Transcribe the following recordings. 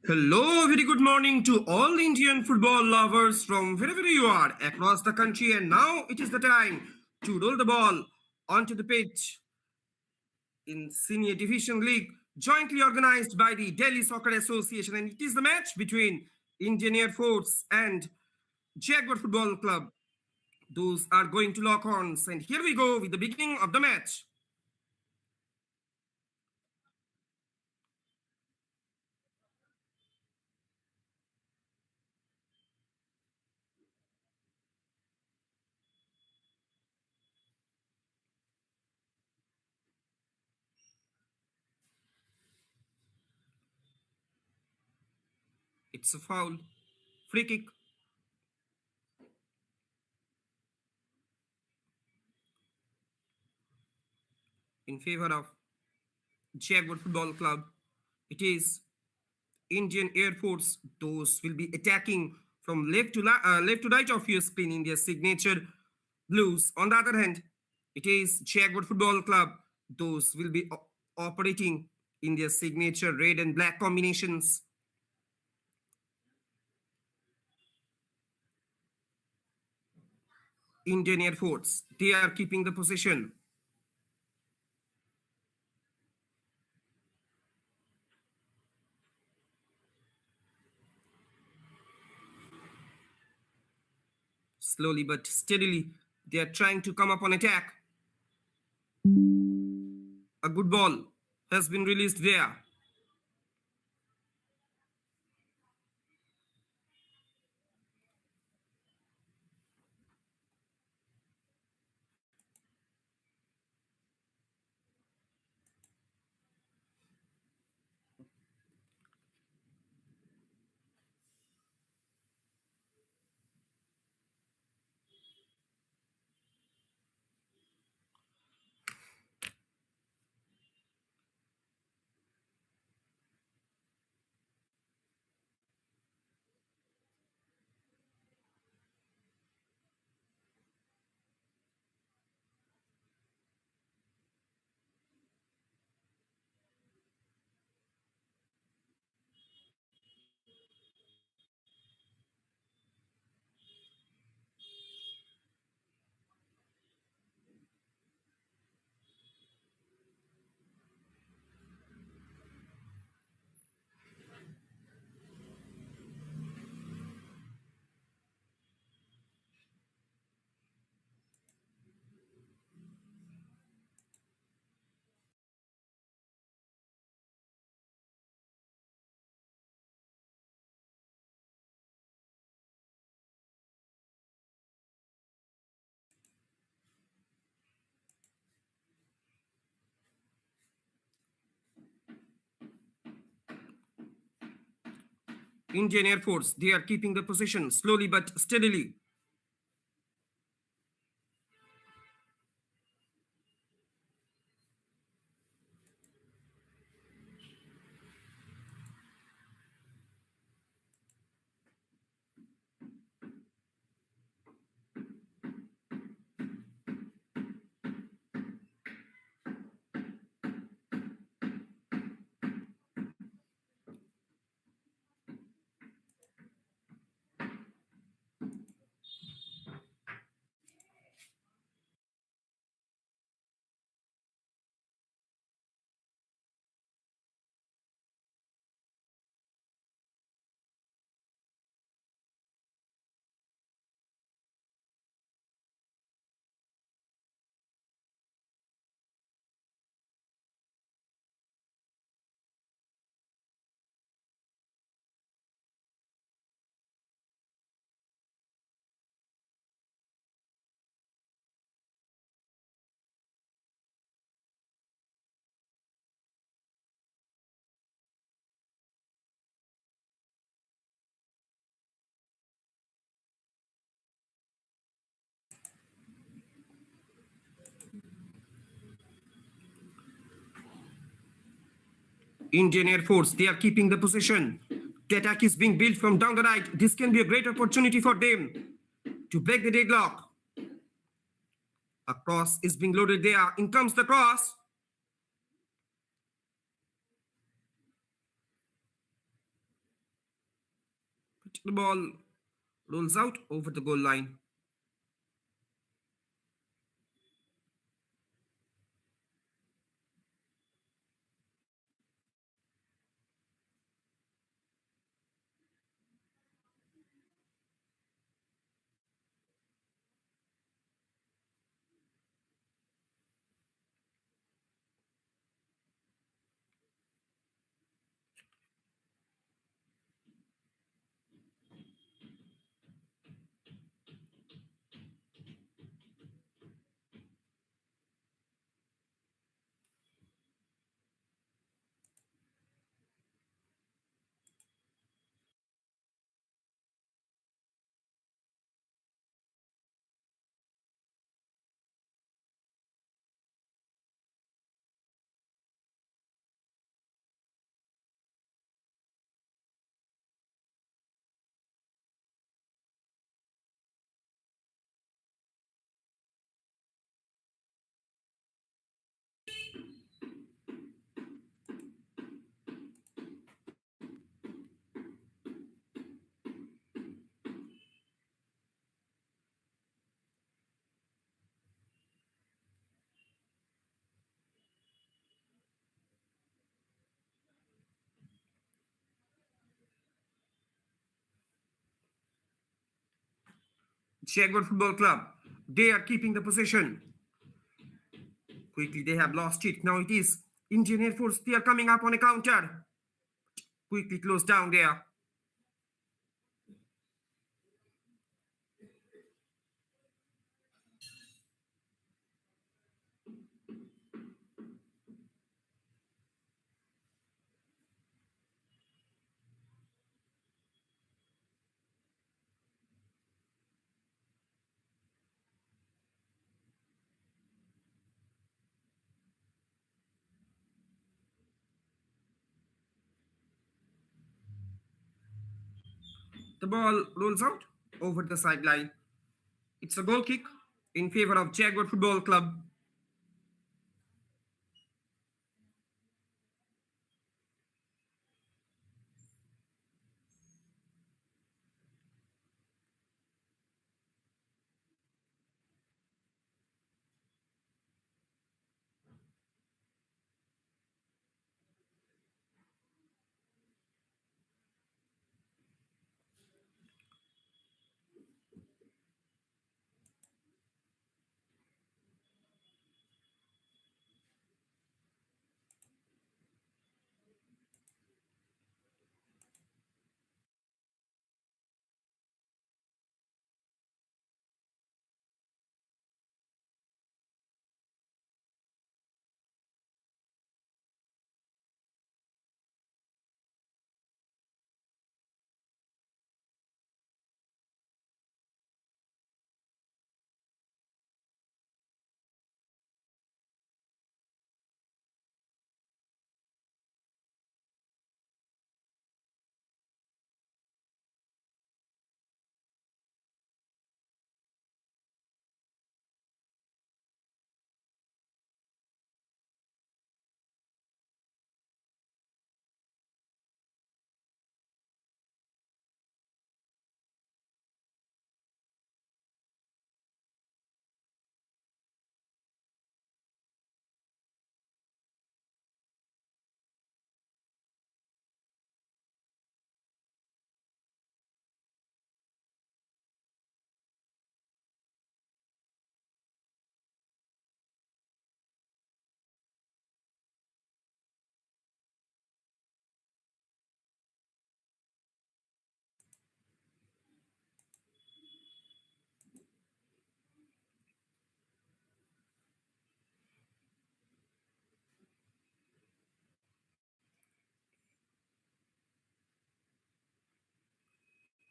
Hello, very good morning to all Indian football lovers from wherever you are across the country. And now it is the time to roll the ball onto the pitch in Senior Division League, jointly organized by the Delhi Soccer Association. And it is the match between Indian Air Force and Jaguar Football Club. Those are going to lock horns. And here we go with the beginning of the match. It's a foul. Free kick. In favor of Jaguar Football Club. It is Indian Air Force. Those will be attacking from left to right of your screen in their signature blues. On the other hand, it is Jaguar Football Club. Those will be operating in their signature red and black combinations. Indian Air Force, they are keeping the possession. Slowly but steadily, they are trying to come up on attack. A good ball has been released there. Indian Air Force, they are keeping the position slowly but steadily. Indian Air Force, they are keeping the position. The attack is being built from down the right. This can be a great opportunity for them to break the deadlock. A cross is being loaded there. In comes the cross. The ball rolls out over the goal line. Jaguar Football Club. They are keeping the possession. Quickly, they have lost it. Now it is Indian Air Force. They are coming up on a counter. Quickly close down there. The ball rolls out over the sideline. It's a goal kick in favor of Jaguar Football Club.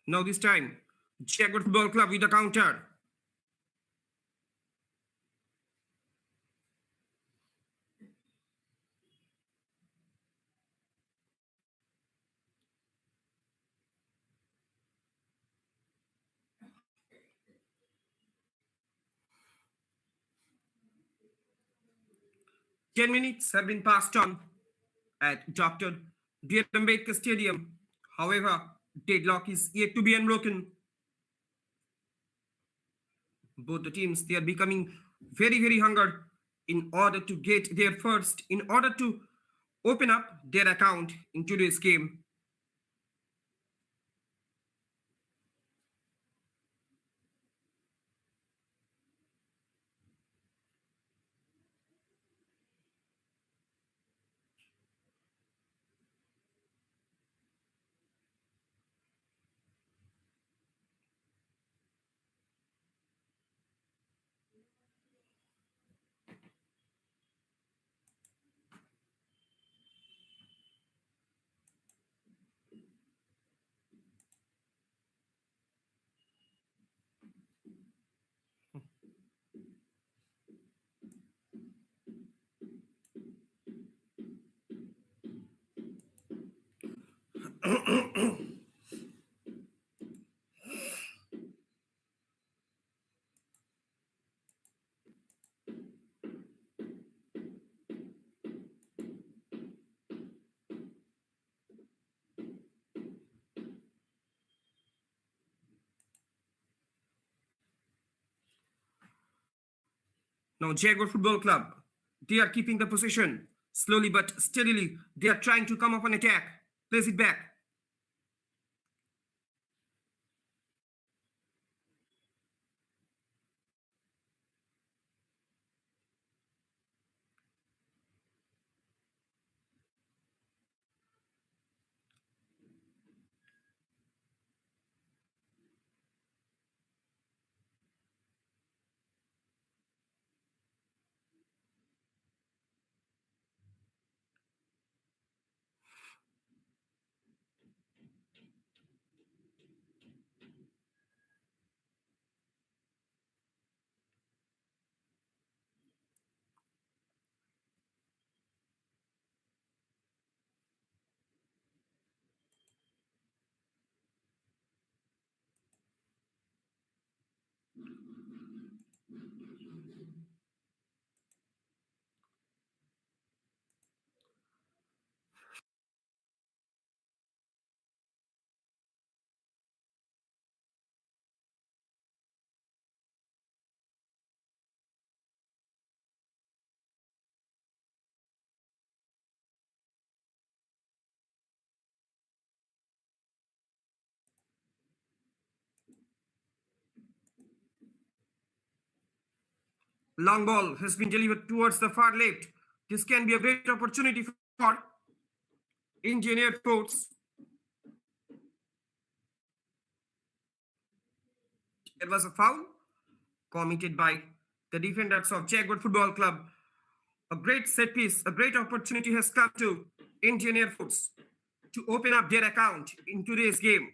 Now this time, Jaguar Football Club with a counter. 10 minutes have been passed on at Dr. D. Ambedkar Stadium. However, Deadlock is yet to be unbroken. Both the teams, they are becoming very hunger in order to get their first, in order to open up their account in today's game. Now, Jaguar Football Club, they are keeping the possession. Slowly but steadily, they are trying to come up an attack. Place it back. Long ball has been delivered towards the far left. This can be a great opportunity for Indian Air Force. It was a foul committed by the defenders of Jaguar Football Club. A great set piece, a great opportunity has come to Indian Air Force to open up their account in today's game.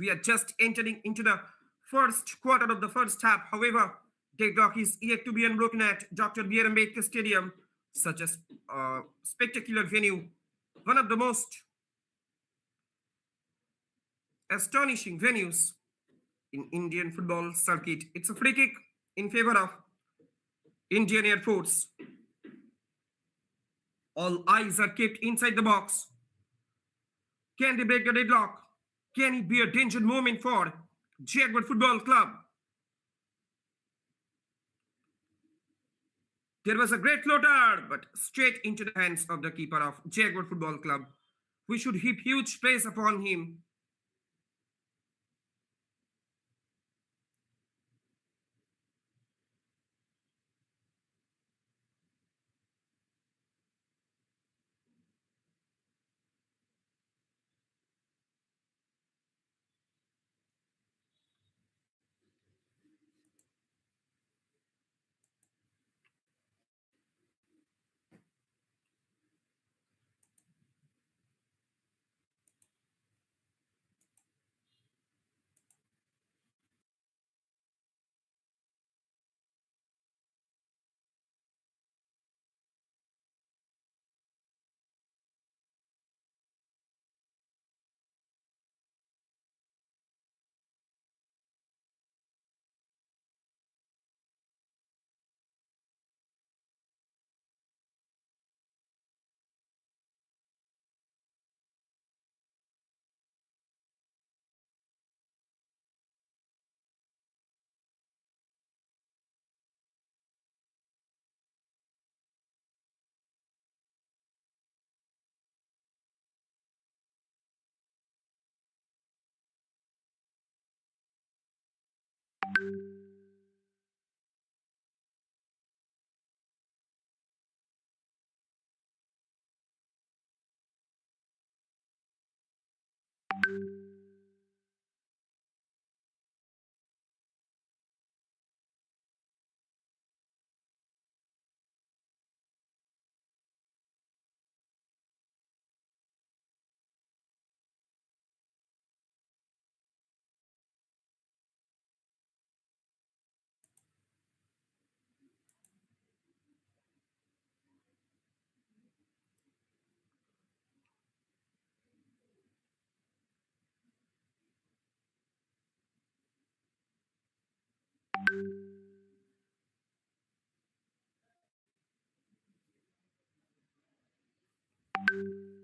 We are just entering into the first quarter of the first half. However, deadlock is yet to be unbroken at Dr. B.R. Ambedkar Stadium, such as a spectacular venue, one of the most astonishing venues in Indian football circuit. It's a free kick in favor of Indian Air Force. All eyes are kept inside the box. Can they break the deadlock? Can it be a danger moment for Jaguar Football Club? There was a great floater, but straight into the hands of the keeper of Jaguar Football Club. We should heap huge praise upon him.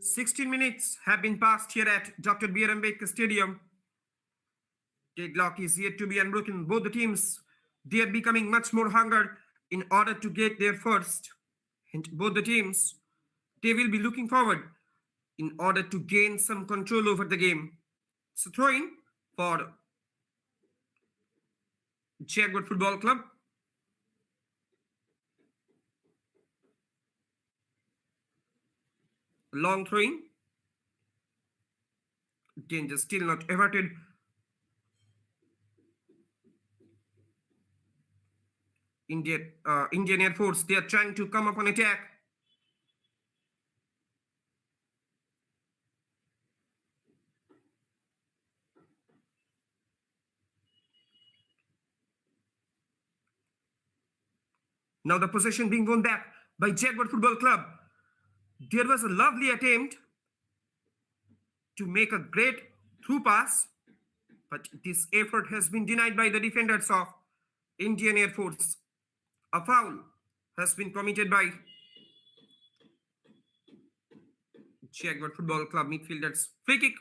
16 minutes have been passed here at Dr. B. R. Ambedkar Stadium. Deadlock is yet to be unbroken. Both the teams, they are becoming much more hunger in order to get there first. And both the teams, they will be looking forward in order to gain some control over the game. So throwing for Jaguar Football Club. Long throwing. Danger still not averted. Indian Air Force, they are trying to come up on attack. Now the possession being won back by Jaguar Football Club. There was a lovely attempt to make a great through pass, but this effort has been denied by the defenders of Indian Air Force. A foul has been committed by Jaguar Football Club midfielders. Free kick.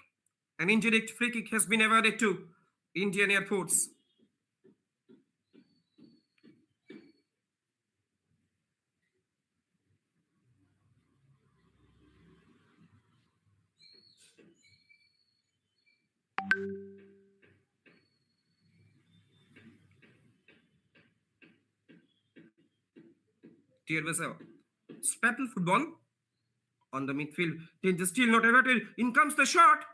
An indirect free kick has been awarded to Indian Air Force. There was a spattle football on the midfield. Danger still not averted. In comes the shot,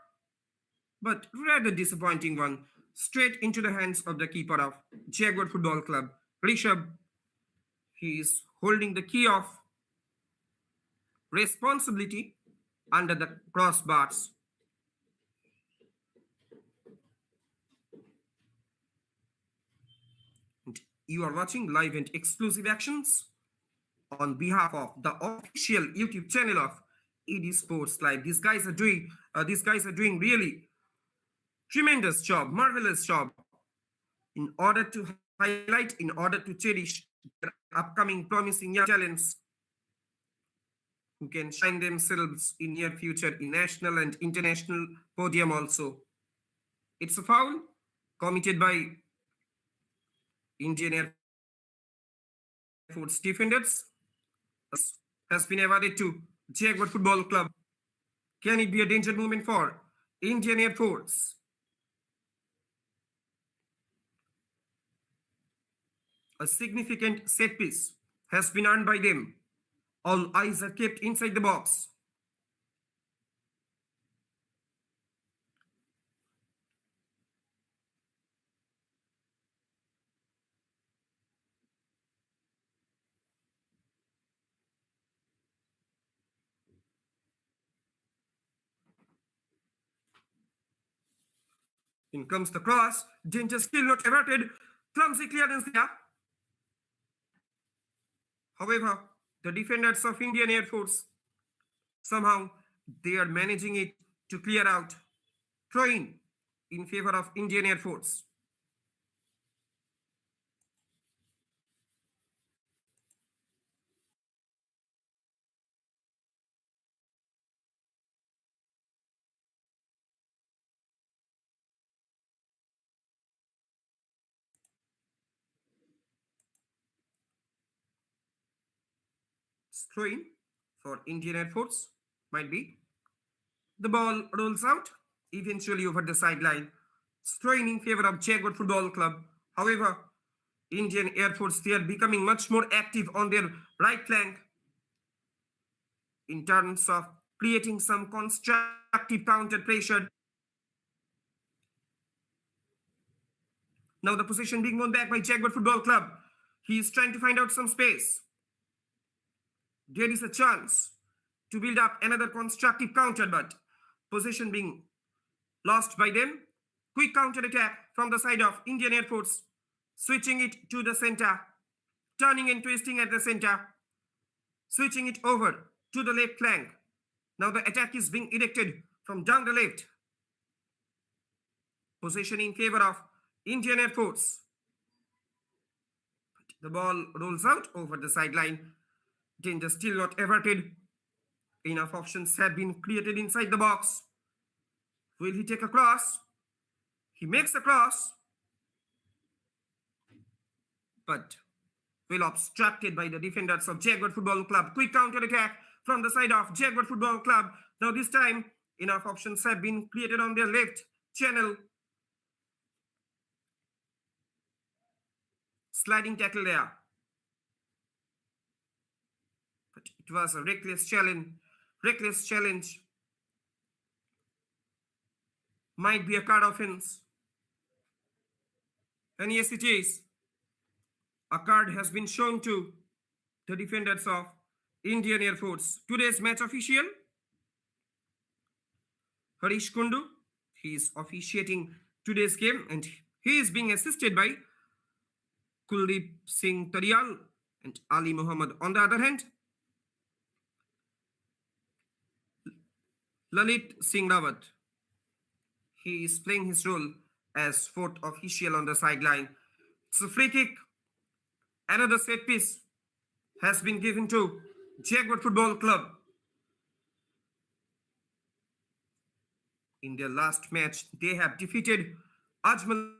but rather disappointing one. Straight into the hands of the keeper of Jaguar Football Club, Rishabh. He is holding the key of responsibility under the crossbars. And you are watching live and exclusive actions on behalf of the official YouTube channel of ED Sports Live. These guys are doing really tremendous job, marvelous job in order to highlight, in order to cherish their upcoming promising young talents who can shine themselves in near future in national and international podium also. It's a foul committed by Indian Air Force defenders. Has been awarded to Jaguar Football Club. Can it be a danger moment for Indian Air Force? A significant set piece has been earned by them. All eyes are kept inside the box. In comes the cross. Danger still not averted. Clumsy clearance there. However, the defenders of Indian Air Force, somehow they are managing it to clear out. Throwing in favor of Indian Air Force. Throwing for Indian Air Force might be. The ball rolls out, eventually over the sideline. Throwing in favor of Jaguar Football Club. However, Indian Air Force, they are becoming much more active on their right flank in terms of creating some constructive counter pressure. Now the possession being won back by Jaguar Football Club. He is trying to find out some space. There is a chance to build up another constructive counter, but possession being lost by them. Quick counter attack from the side of Indian Air Force, switching it to the center, turning and twisting at the center, switching it over to the left flank. Now the attack is being erected from down the left. Possession in favor of Indian Air Force. The ball rolls out over the sideline. Danger still not averted. Enough options have been created inside the box. Will he take a cross? He makes a cross, but well obstructed by the defenders of Jaguar Football Club. Quick counter attack from the side of Jaguar Football Club. Now this time, enough options have been created on their left channel. Sliding tackle there. But it was a reckless challenge. Reckless challenge. Might be a card offense. And yes, it is. A card has been shown to the defenders of Indian Air Force. Today's match official, Harish Kundu. He is officiating today's game and he is being assisted by Kuldeep Singh Tarial and Ali Muhammad. On the other hand, Lalit Singh Rawat. He is playing his role as fourth official on the sideline. It's a free kick. Another set piece has been given to Jaguar Football Club. In their last match, they have defeated Ajmal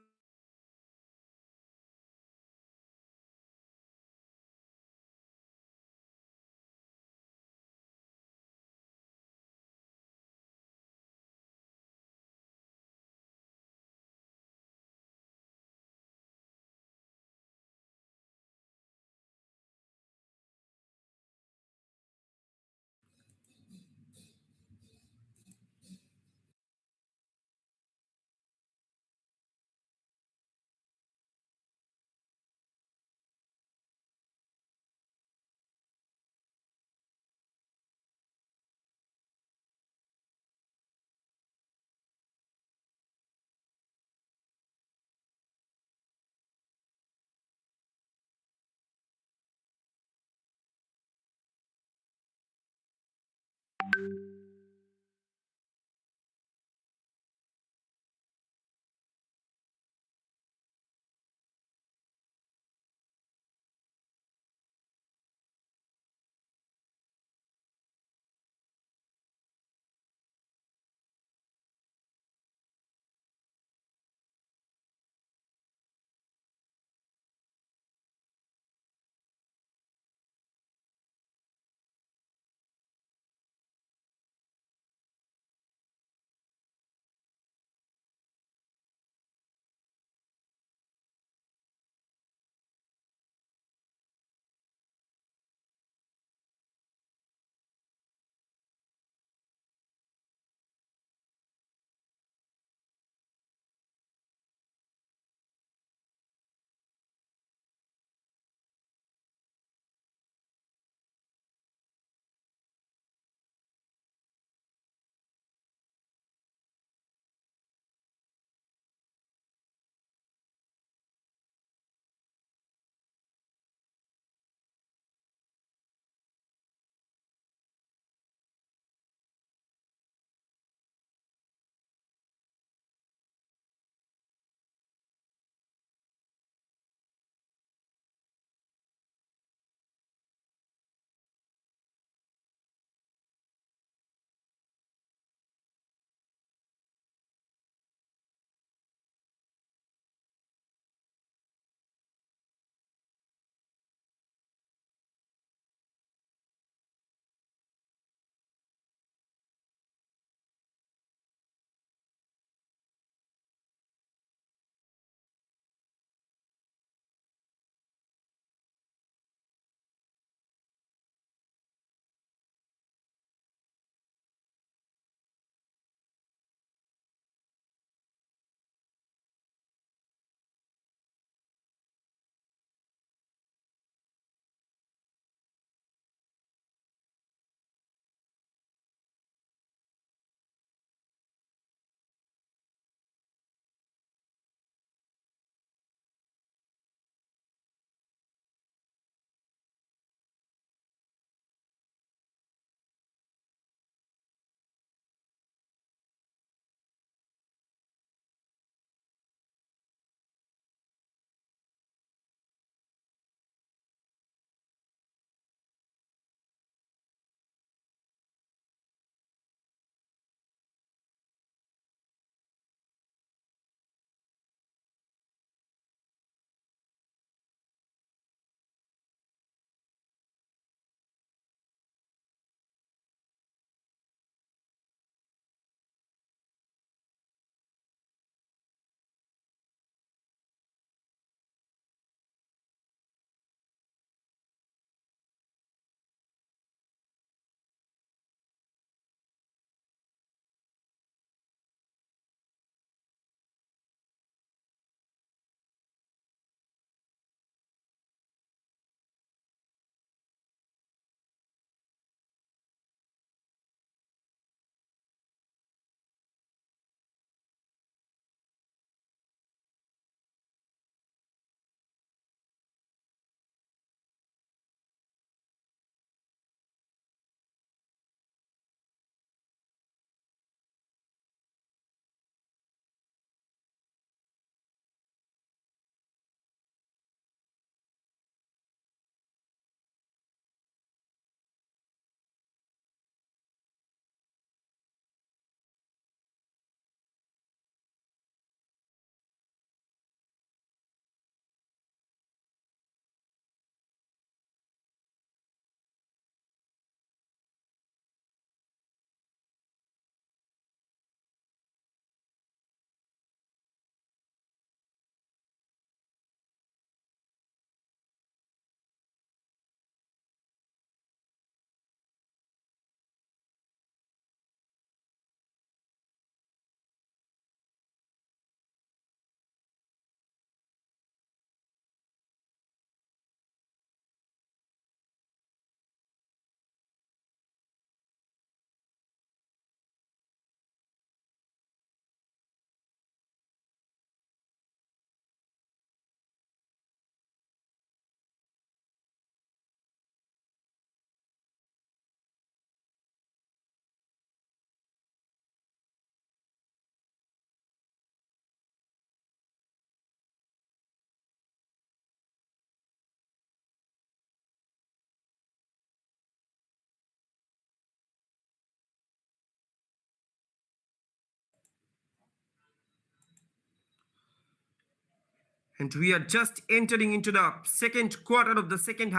And we are just entering into the second quarter of the second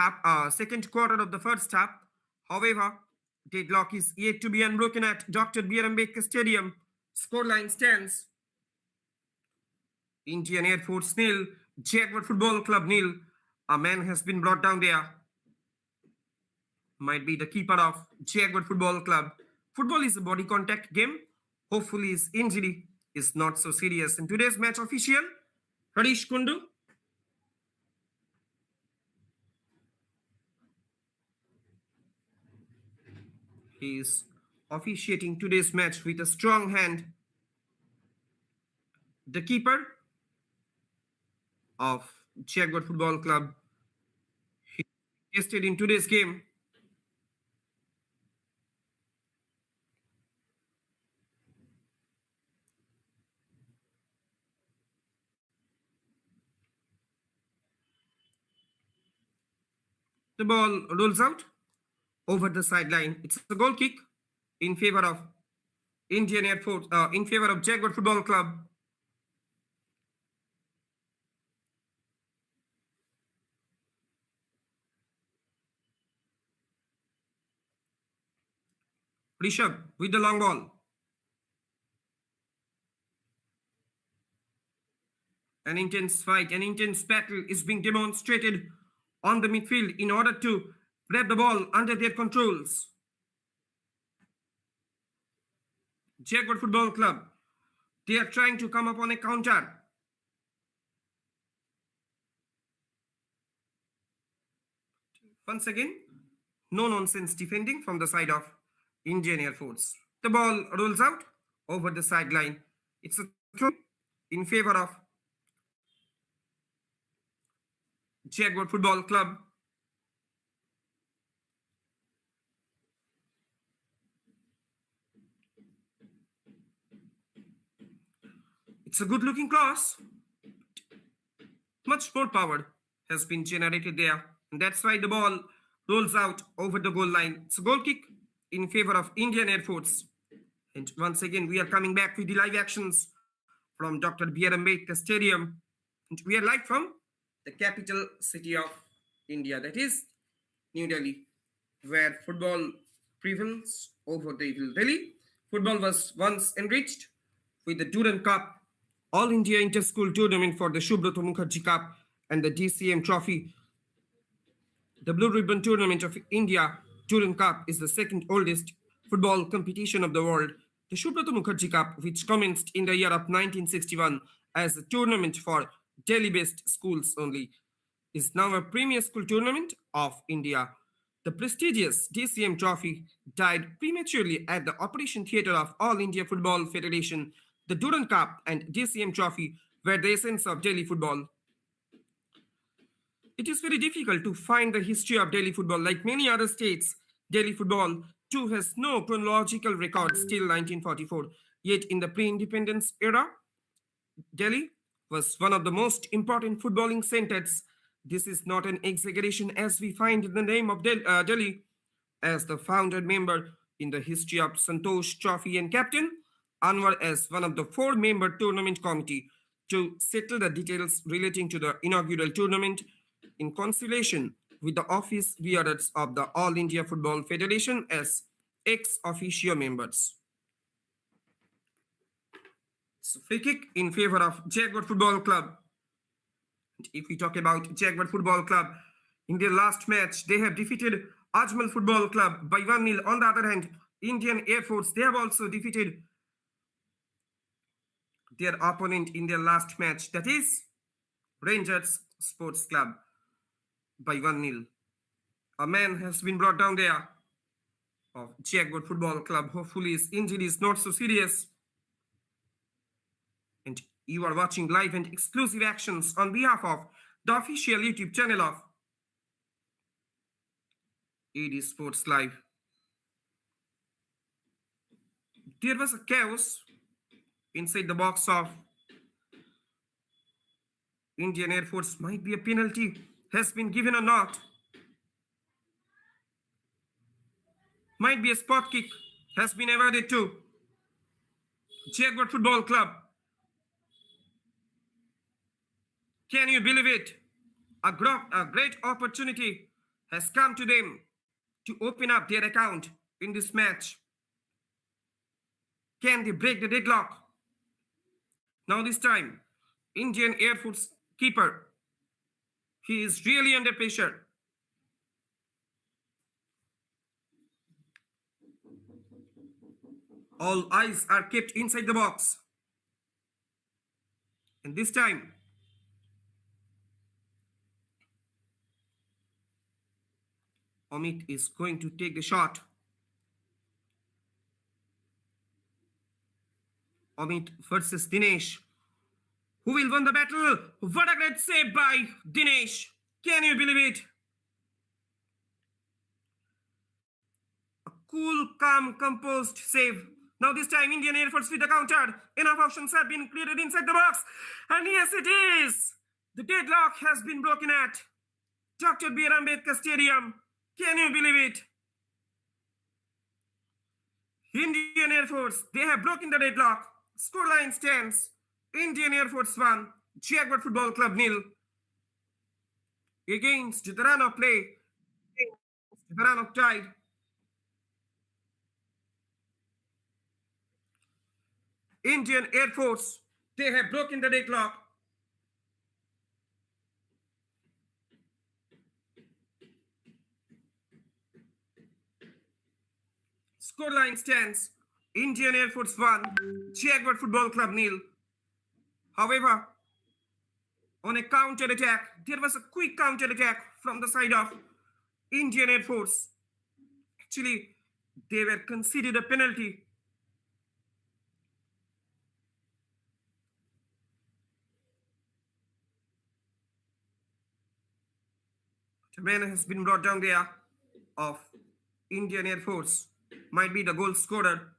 quarter of the first half. However, deadlock is yet to be unbroken at Dr. B.R. Ambedkar Stadium. Scoreline stands Indian Air Force nil, Jaguar Football Club nil. A man has been brought down there. Might be the keeper of Jaguar Football Club. Football is a body contact game. Hopefully his injury is not so serious. In today's match official, Harish Kundu. He is officiating today's match with a strong hand. The keeper of Jaguar Football Club, he tested in today's game. The ball rolls out over the sideline. It's a goal kick in favor of Indian Air Force, in favor of Jaguar Football Club. Rishabh with the long ball. An intense fight, an intense battle is being demonstrated on the midfield in order to grab the ball under their controls. Jaguar Football Club, they are trying to come up on a counter. Once again, no nonsense defending from the side of Indian Air Force. The ball rolls out over the sideline. It's a throw in favor of Jaguar Football Club. It's a good looking cross. Much more power has been generated there. And that's why the ball rolls out over the goal line. It's a goal kick in favor of Indian Air Force. And once again, we are coming back with the live actions from Dr. B.R. Ambedkar Stadium. And we are live from the capital city of India, that is New Delhi, where football prevails over the evil Delhi. Football was once enriched with the Durand Cup, All India Inter-School Tournament for the Subroto Mukherjee Cup and the DCM Trophy. The Blue Ribbon Tournament of India Durand Cup is the second oldest football competition of the world. The Subroto Mukherjee Cup, which commenced in the year of 1961 as a tournament for Delhi-based schools only, is now a premier school tournament of India. The prestigious DCM Trophy died prematurely at the Operation Theatre of All India Football Federation. The Durand Cup and DCM Trophy were the essence of Delhi football. It is very difficult to find the history of Delhi football. Like many other states, Delhi football too has no chronological record till 1944. Yet in the pre-independence era, Delhi was one of the most important footballing centers. This is not an exaggeration, as we find in the name of Delhi as the founder member in the history of Santosh Trophy and captain Anwar as one of the 4-member tournament committee to settle the details relating to the inaugural tournament in consultation with the office bearers of the All India Football Federation as ex officio members. It's a free kick in favor of Jaguar Football Club. And if we talk about Jaguar Football Club, in their last match, they have defeated Ajmal Football Club by 1-0. On the other hand, Indian Air Force, they have also defeated their opponent in their last match, that is Rangers Sports Club, by 1-0. A man has been brought down there of Jaguar Football Club. Hopefully his injury is not so serious. And you are watching live and exclusive actions on behalf of the official YouTube channel of AD Sports Live. There was a chaos inside the box of Indian Air Force. Might be a penalty has been given or not. Might be a spot kick has been awarded to Jaguar Football Club. Can you believe it? A great opportunity has come to them to open up their account in this match. Can they break the deadlock? Now this time, Indian Air Force keeper, he is really under pressure. All eyes are kept inside the box. And this time, Amit is going to take the shot. Amit versus Dinesh. Who will win the battle? What a great save by Dinesh. Can you believe it? A cool, calm, composed save. Now this time Indian Air Force with the counter. Enough options have been created inside the box. And yes, it is. The deadlock has been broken at Dr. B. Ambedkar Stadium. Can you believe it? Indian Air Force, they have broken the deadlock. Scoreline stands. Indian Air Force 1, Jaguar Football Club 0. Against the run of play, against the run of tide. Indian Air Force, they have broken the deadlock. Scoreline stands. Indian Air Force 1, Jaguar Football Club 0. However, on a counter attack, there was a quick counter attack from the side of Indian Air Force. Actually, they were conceded a penalty. The man has been brought down there of Indian Air Force. Might be the goal scorer.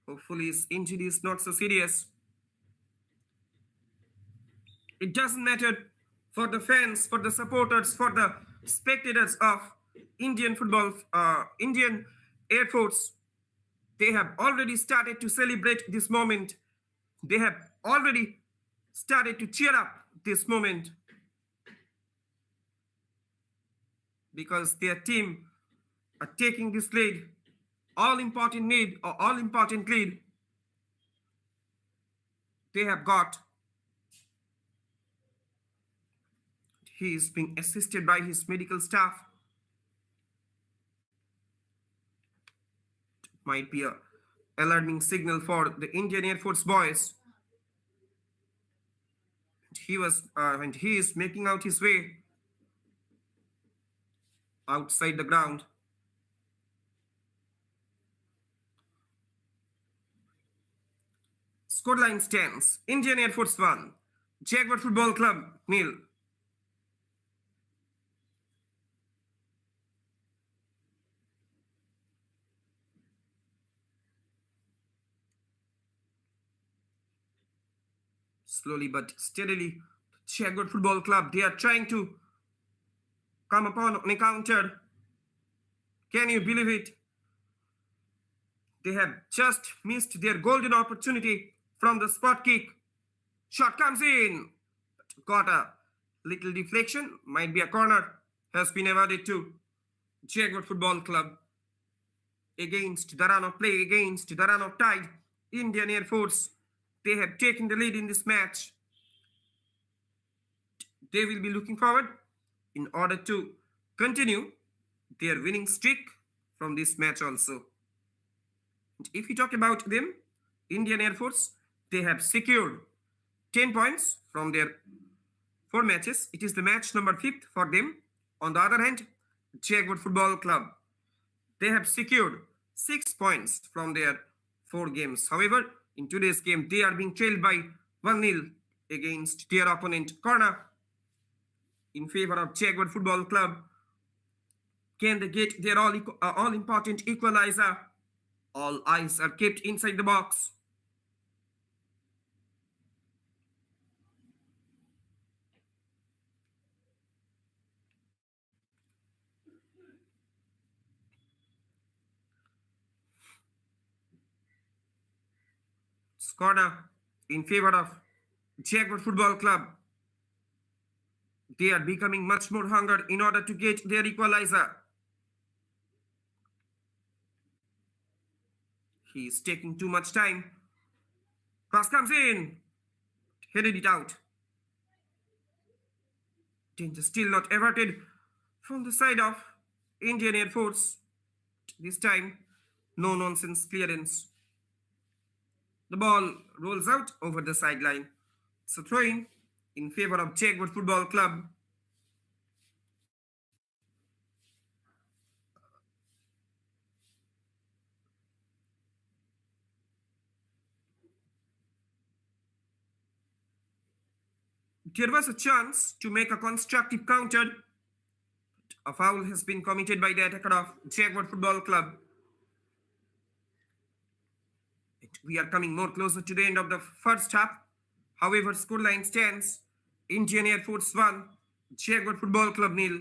Hopefully his injury is not so serious. It doesn't matter for the fans, for the supporters, for the spectators of Indian football, Indian Air Force. They have already started to celebrate this moment. They have already started to cheer up this moment. Because their team are taking this lead, all important lead they have got. He is being assisted by his medical staff. It might be a alarming signal for the Indian Air Force boys. And he is making out his way outside the ground. Scoreline stands. Indian Air Force 1, Jaguar Football Club 0. Slowly but steadily, Jaguar Football Club, they are trying to come upon an encounter. Can you believe it? They have just missed their golden opportunity from the spot kick. Shot comes in. Got a little deflection. Might be a corner. Has been awarded to Jaguar Football Club. Against the run of play, against the run of tide, Indian Air Force, they have taken the lead in this match. They will be looking forward in order to continue their winning streak from this match also. And if we talk about them, Indian Air Force, they have secured 10 points from their 4 matches. It is the match number 5th for them. On the other hand, Jaguar Football Club, they have secured 6 points from their 4 games. However, in today's game, they are being trailed by 1-0 against their opponent, corner, in favor of Jaguar Football Club. Can they get their all-important equalizer? All eyes are kept inside the box. Corner in favor of Jaguar Football Club. They are becoming much more hunger in order to get their equalizer. He is taking too much time. Cross comes in. Headed it out. Danger still not averted from the side of Indian Air Force. This time, no nonsense clearance. The ball rolls out over the sideline. It's a throw in favor of Jaguar Football Club. There was a chance to make a constructive counter. A foul has been committed by the attacker of Jaguar Football Club. We are coming more closer to the end of the first half. However, scoreline stands Indian Air Force 1, Jaguar Football Club nil.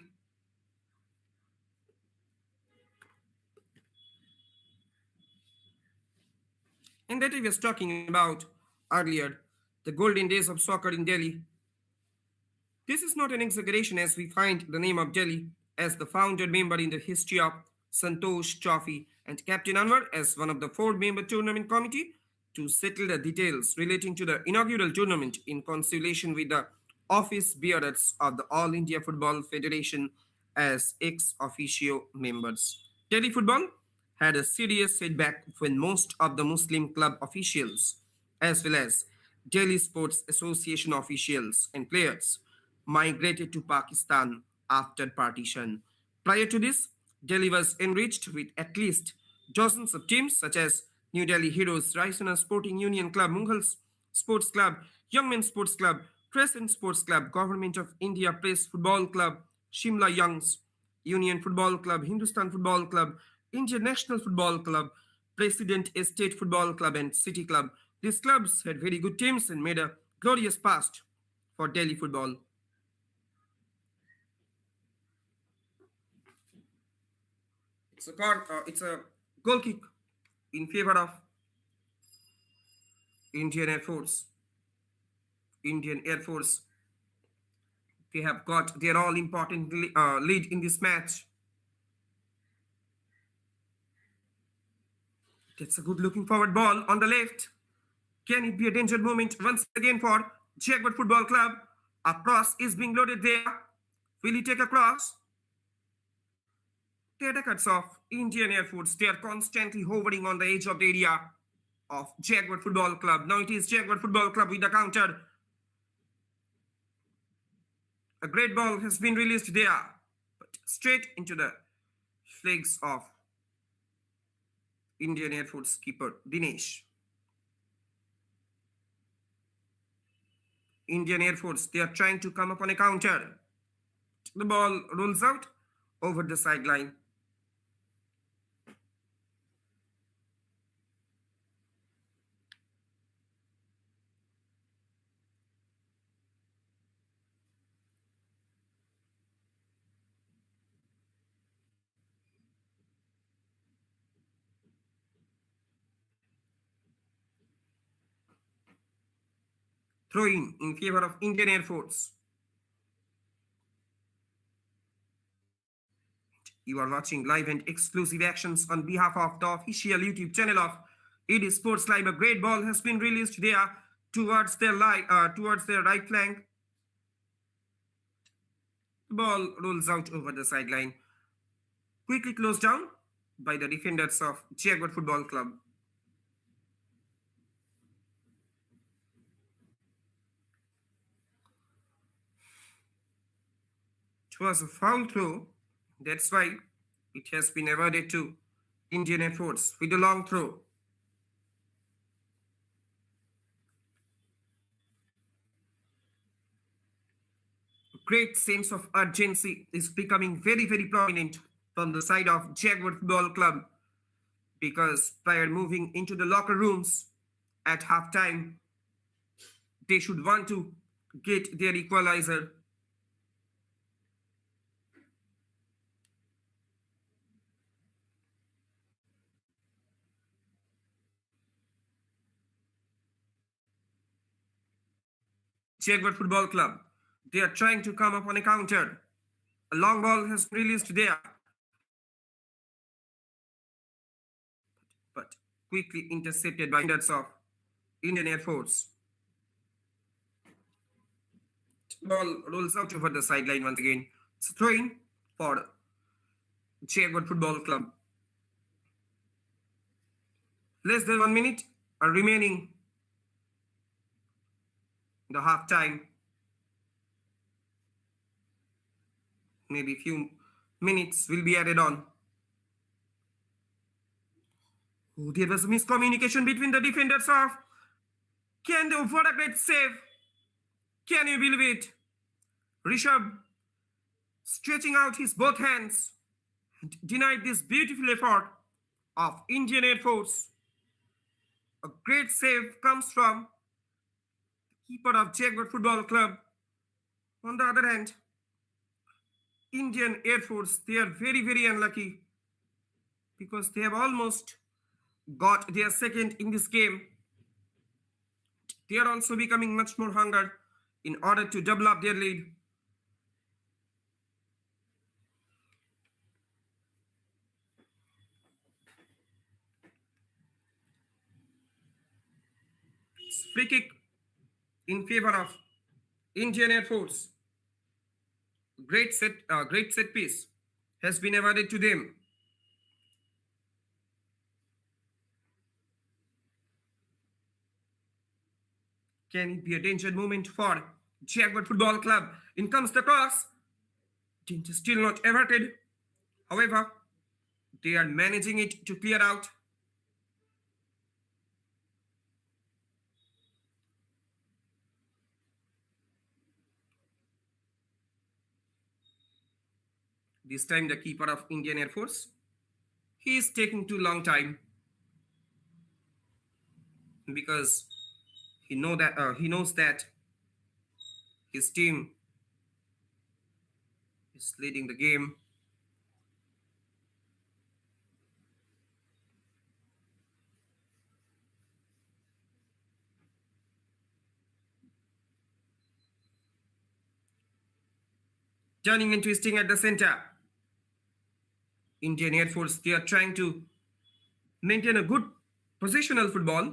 And that I was talking about earlier, the golden days of soccer in Delhi. This is not an exaggeration as we find the name of Delhi as the founder member in the history of Santosh Trophy and Captain Anwar as one of the four-member tournament committee to settle the details relating to the inaugural tournament in conciliation with the office bearers of the All India Football Federation as ex officio members. Delhi football had a serious setback when most of the Muslim club officials, as well as Delhi Sports Association officials and players, migrated to Pakistan after partition. Prior to this, Delhi was enriched with at least dozens of teams such as New Delhi Heroes, Raisina Sporting Union Club, Mughals Sports Club, Young Men Sports Club, Crescent Sports Club, Government of India Press Football Club, Shimla Youngs, Union Football Club, Hindustan Football Club, Indian National Football Club, President Estate Football Club, and City Club. These clubs had very good teams and made a glorious past for Delhi football. It's a goal kick in favor of Indian Air Force. Indian Air Force. They have got their all important lead in this match. That's a good looking forward ball on the left. Can it be a danger moment once again for Jaguar Football Club? A cross is being loaded there. Will he take a cross? The attackers of Indian Air Force, they are constantly hovering on the edge of the area of Jaguar Football Club. Now it is Jaguar Football Club with the counter. A great ball has been released there, but straight into the legs of Indian Air Force keeper Dinesh. Indian Air Force, they are trying to come up on a counter. The ball rolls out over the sideline. Throwing in favor of Indian Air Force. You are watching live and exclusive actions on behalf of the official YouTube channel of ED Sports Live. A great ball has been released there towards their right flank. The ball rolls out over the sideline. Quickly closed down by the defenders of Jaguar Football Club. It was a foul throw. That's why it has been awarded to Indian Air Force with a long throw. A great sense of urgency is becoming very, very prominent from the side of Jaguar Football Club because prior moving into the locker rooms at halftime, they should want to get their equalizer. Jaguar Football Club, They are trying to come up on a counter. A long ball has been released there, but quickly intercepted by defenders of Indian Air Force. Ball rolls out over the sideline once again. It's a throw-in for Jaguar Football Club. Less than 1 minute are remaining in the half time. Maybe a few minutes will be added on. Oh, there was a miscommunication between the defenders of Kendo. What a great save! Can you believe it? Rishabh stretching out his both hands and denied this beautiful effort of Indian Air Force. A great save comes from the keeper of Jaguar Football Club. On the other hand, Indian Air Force, they are very, very unlucky because they have almost got their second in this game. They are also becoming much more hunger in order to double up their lead. Free kick in favor of Indian Air Force. Great set piece has been awarded to them. Can it be a danger moment for Jaguar Football Club? In comes the cross. Danger still not averted. However, they are managing it to clear out. This time the keeper of Indian Air Force, he is taking too long time because he knows that his team is leading the game. Turning and twisting at the center. Indian Air Force, they are trying to maintain a good positional football.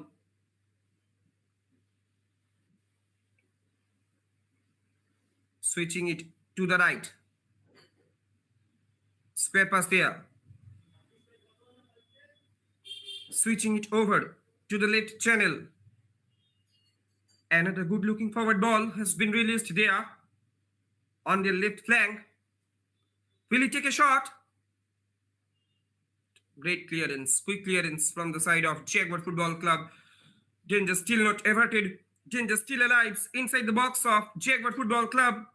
Switching it to the right. Square pass there. Switching it over to the left channel. Another good looking forward ball has been released there on the left flank. Will he take a shot? Great clearance, quick clearance from the side of Jaguar Football Club. Danger still not averted. Danger still alive inside the box of Jaguar Football Club.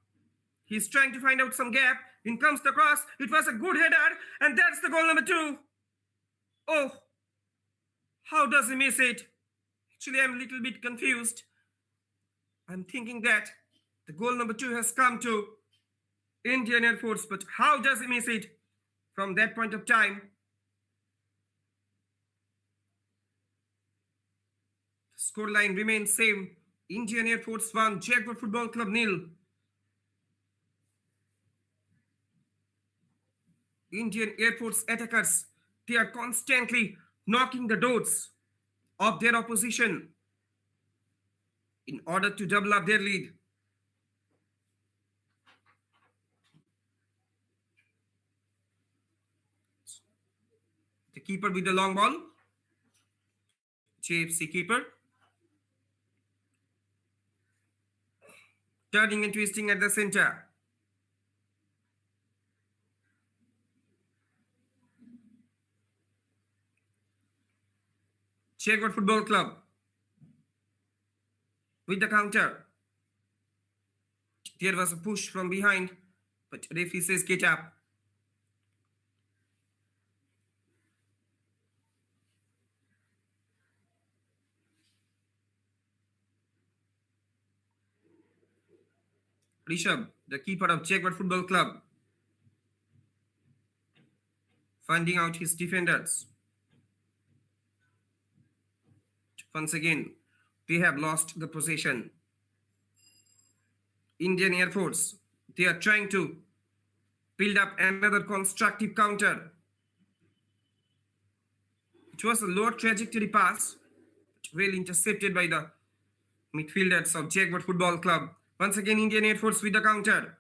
He's trying to find out some gap. In comes the cross. It was a good header, and that's the goal number 2. Oh, how does he miss it? Actually, I'm a little bit confused. I'm thinking that the goal number 2 has come to Indian Air Force, but how does he miss it from that point of time? The scoreline remains same. Indian Air Force 1, Jaguar Football Club 0. Indian Air Force attackers, they are constantly knocking the doors of their opposition in order to double up their lead. The keeper with the long ball, JFC keeper. Turning and twisting at the center. Jaguar Football Club with the counter. There was a push from behind, but referee says get up. Rishabh, the keeper of Jaguar Football Club, finding out his defenders. Once again, they have lost the possession. Indian Air Force, they are trying to build up another constructive counter. It was a low trajectory pass, well intercepted by the midfielders of Jaguar Football Club. Once again, Indian Air Force with the counter,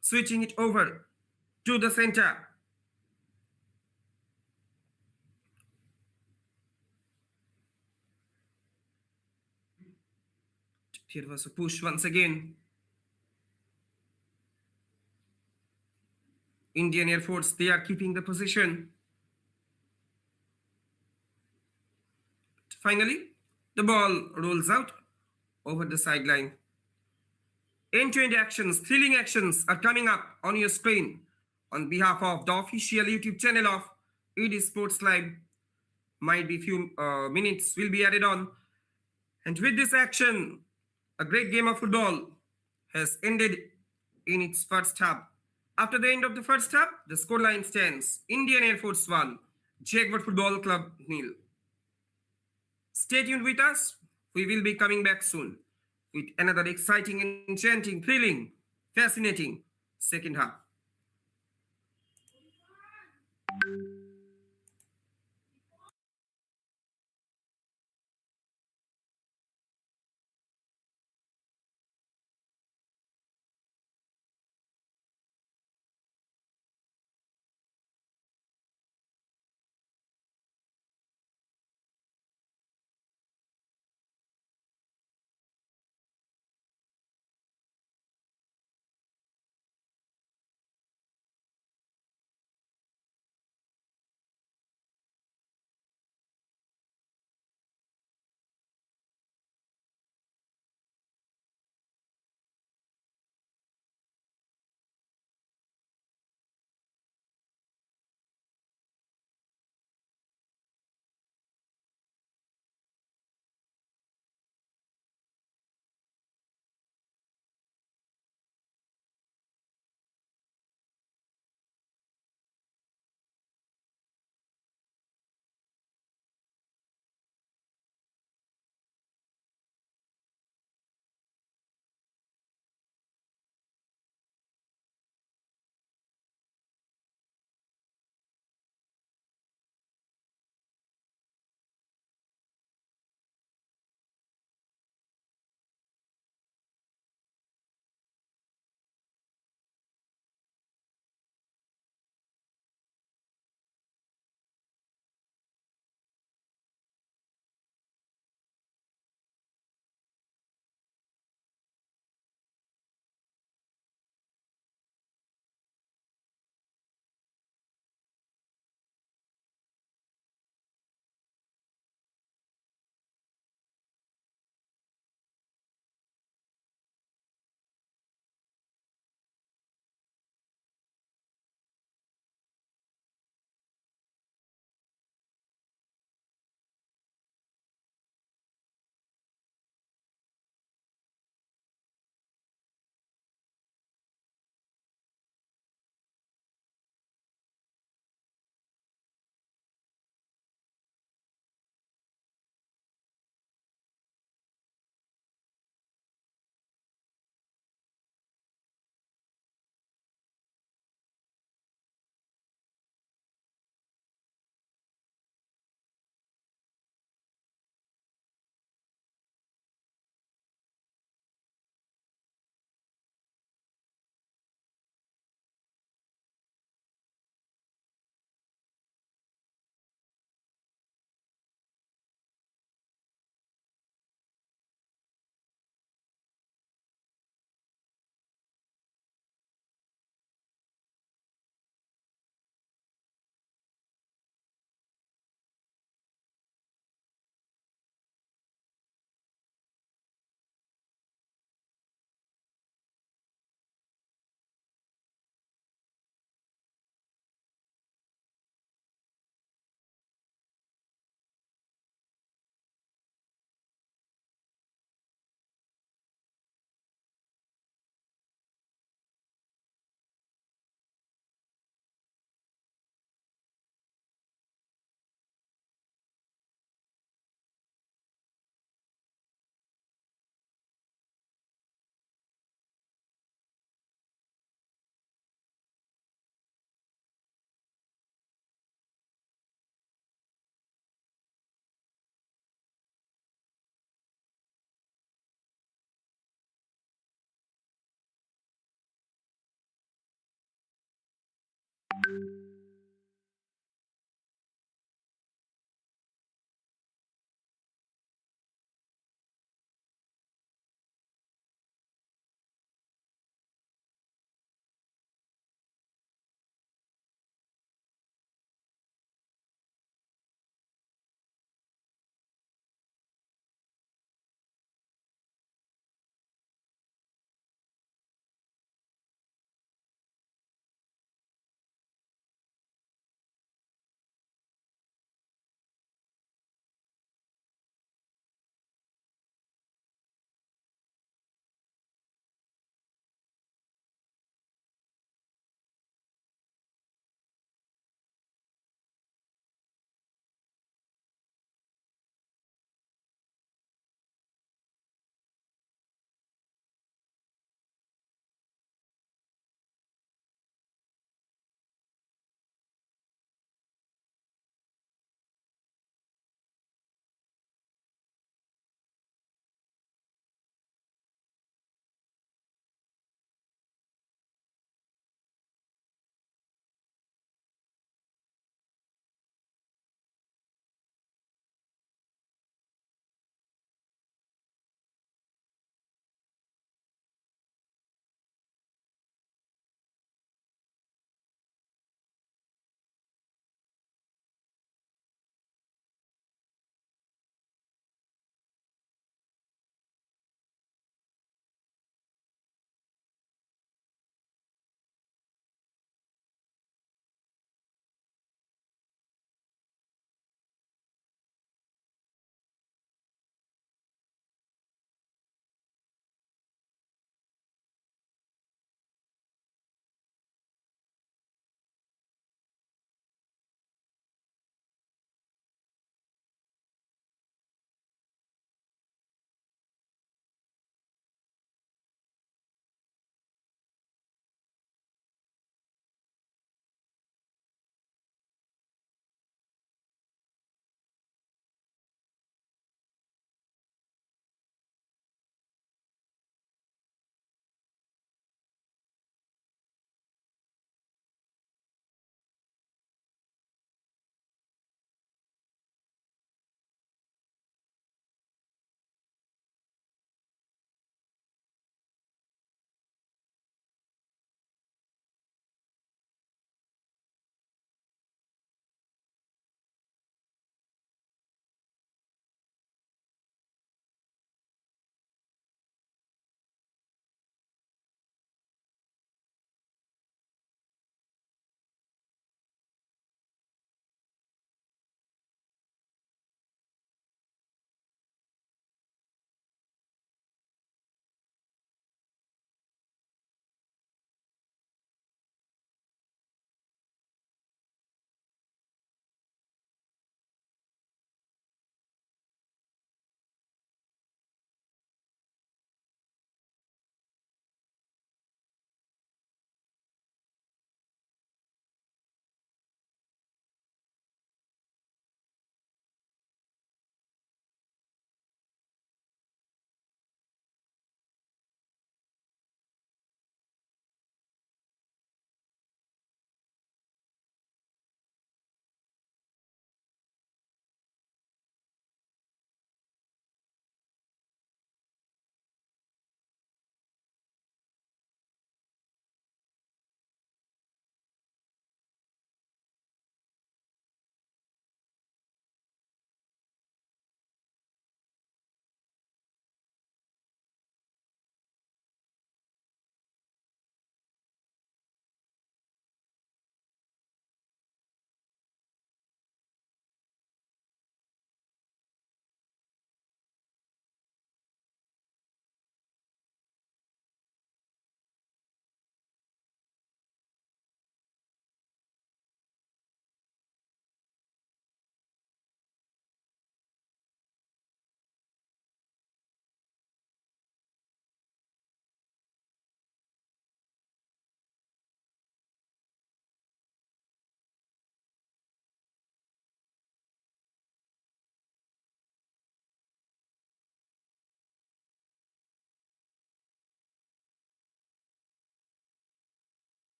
switching it over to the center. Here was a push once again. Indian Air Force, they are keeping the position. Finally, the ball rolls out over the sideline. End-to-end actions, thrilling actions are coming up on your screen. On behalf of the official YouTube channel of ED Sports Live, might be few minutes will be added on. And with this action, a great game of football has ended in its first half. After the end of the first half, the scoreline stands Indian Air Force 1, Jaguar Football Club nil. Stay tuned with us. We will be coming back soon with another exciting, enchanting, thrilling, fascinating second half.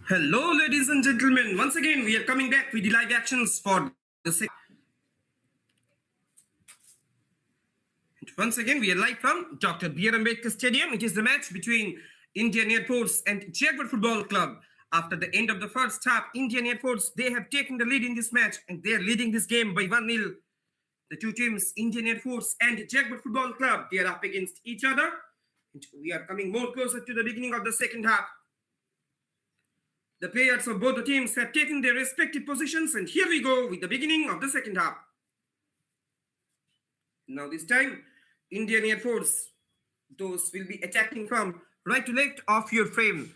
Hello, ladies and gentlemen. Once again, we are coming back with the live actions for the second. Once again, we are live from Dr. B.R. Ambedkar Stadium. It is the match between Indian Air Force and Jaguar Football Club. After the end of the first half, Indian Air Force, they have taken the lead in this match and they are leading this game by 1-0. The two teams, Indian Air Force and Jaguar Football Club, they are up against each other. And we are coming more closer to the beginning of the second half. The players of both the teams have taken their respective positions, and here we go with the beginning of the second half. Now this time, Indian Air Force, those will be attacking from right to left of your frame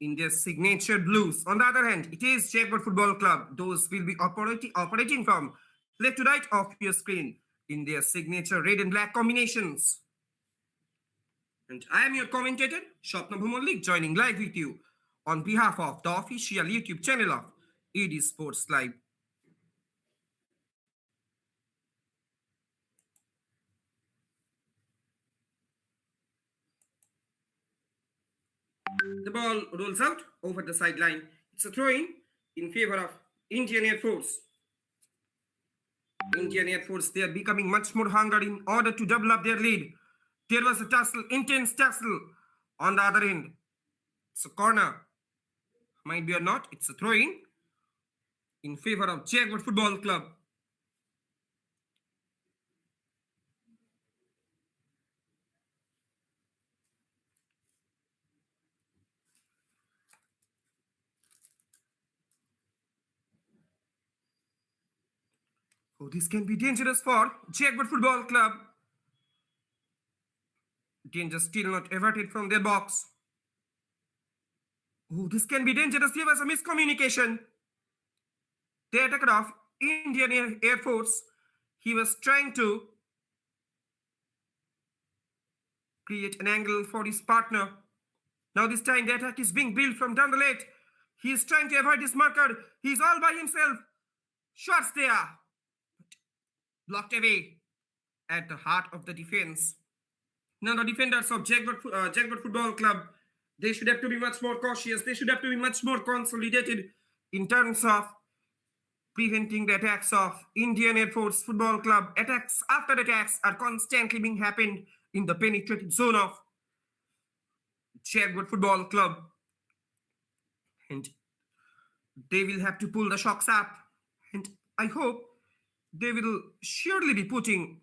in their signature blues. On the other hand, it is Jaguar Football Club. Those will be operating from left to right of your screen in their signature red and black combinations. And I am your commentator, Shopna Bhumalik, joining live with you on behalf of the official YouTube channel of ED Sports Live. The ball rolls out over the sideline. It's a throw-in in favor of Indian Air Force. Indian Air Force, they are becoming much more hungry in order to double up their lead. There was a tussle, intense tussle on the other end. It's a corner. Might be or not, it's a throw-in in favor of Jaguar Football Club. Oh, this can be dangerous for Jaguar Football Club. Danger still not averted from their box. Oh, this can be dangerous. There was a miscommunication. The attacker of Indian Air Force, he was trying to create an angle for his partner. Now this time the attack is being built from down the left. He is trying to avoid this marker. He's all by himself. Shots there. Blocked away at the heart of the defense. Now the defenders of Jaguar Football Club, they should have to be much more cautious. They should have to be much more consolidated in terms of preventing the attacks of Indian Air Force Football Club. Attacks after attacks are constantly being happened in the penetrated zone of Jaguar Football Club. And they will have to pull the shocks up. And I hope they will surely be putting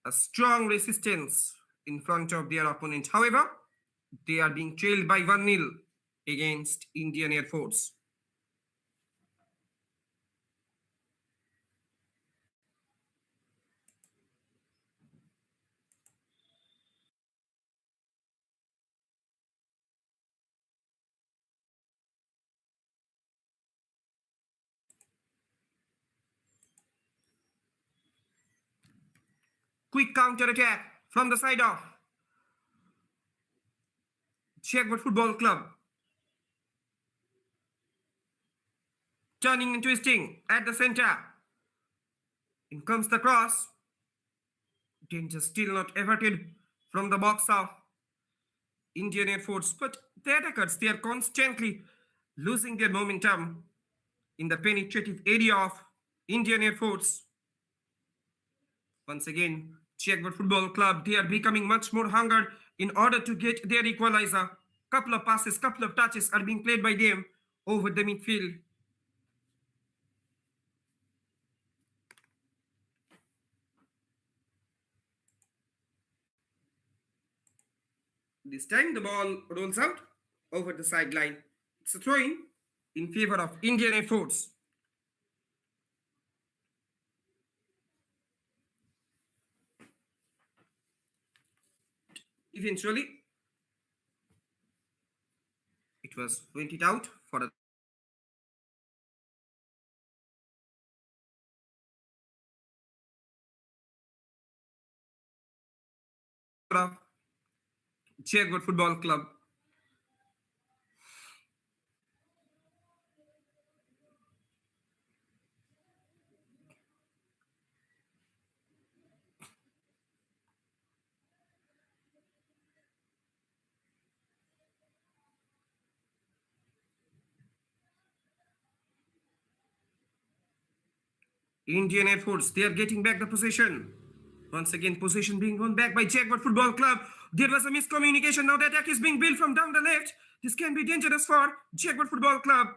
a strong resistance in front of their opponent. However, they are being trailed by 1-0 against Indian Air Force. Quick counter attack from the side of Jaguar Football Club. Turning and twisting at the center. In comes the cross. Danger still not averted from the box of Indian Air Force. But the attackers, they are constantly losing their momentum in the penetrative area of Indian Air Force. Once again, Jaguar Football Club, they are becoming much more hungered in order to get their equalizer. Couple of passes, couple of touches are being played by them over the midfield. This time the ball rolls out over the sideline. It's a throw-in in favor of Indian Air Force. Eventually, it was pointed out for a Jaguar Football Club. Indian Air Force, they are getting back the possession. Once again, possession being won back by Jaguar Football Club. There was a miscommunication. Now the attack is being built from down the left. This can be dangerous for Jaguar Football Club.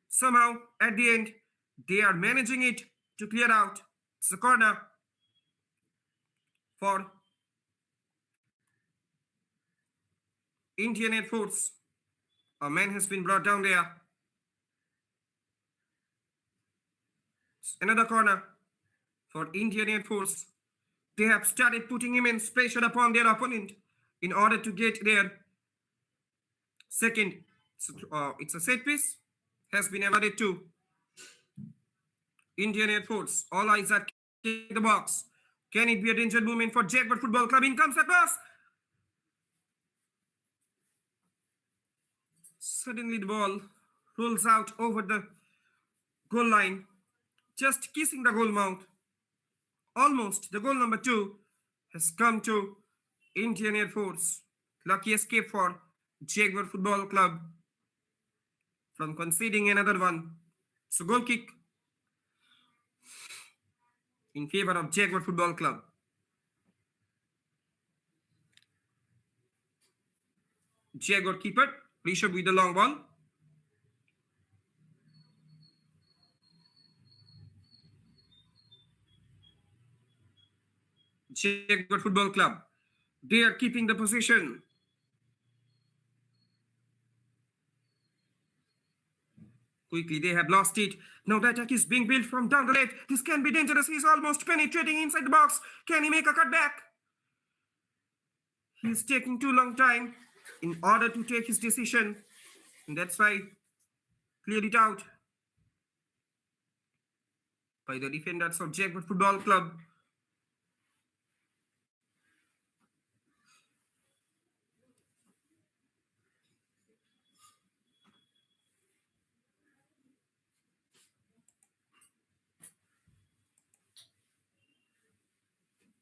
Somehow, at the end, they are managing it to clear out. It's a corner for Indian Air Force. A man has been brought down there. It's another corner for Indian Air Force. They have started putting immense pressure upon their opponent in order to get their second. It's a set piece. Has been awarded to Indian Air Force. All eyes are kicking the box. Can it be a danger movement for Jaguar Football Club? In comes the cross. Suddenly the ball rolls out over the goal line, just kissing the goal mouth. Almost the goal number 2 has come to Indian Air Force. Lucky escape for Jaguar Football Club from conceding another one. So goal kick in favor of Jaguar Football Club. Jaguar keeper, Rishabh with the long ball. Jaguar Football Club, they are keeping the possession. Quickly, they have lost it. Now the attack is being built from down the left. This can be dangerous. He's almost penetrating inside the box. Can he make a cutback? He's taking too long time in order to take his decision. And that's why cleared it out by the defenders of Jaguar Football Club.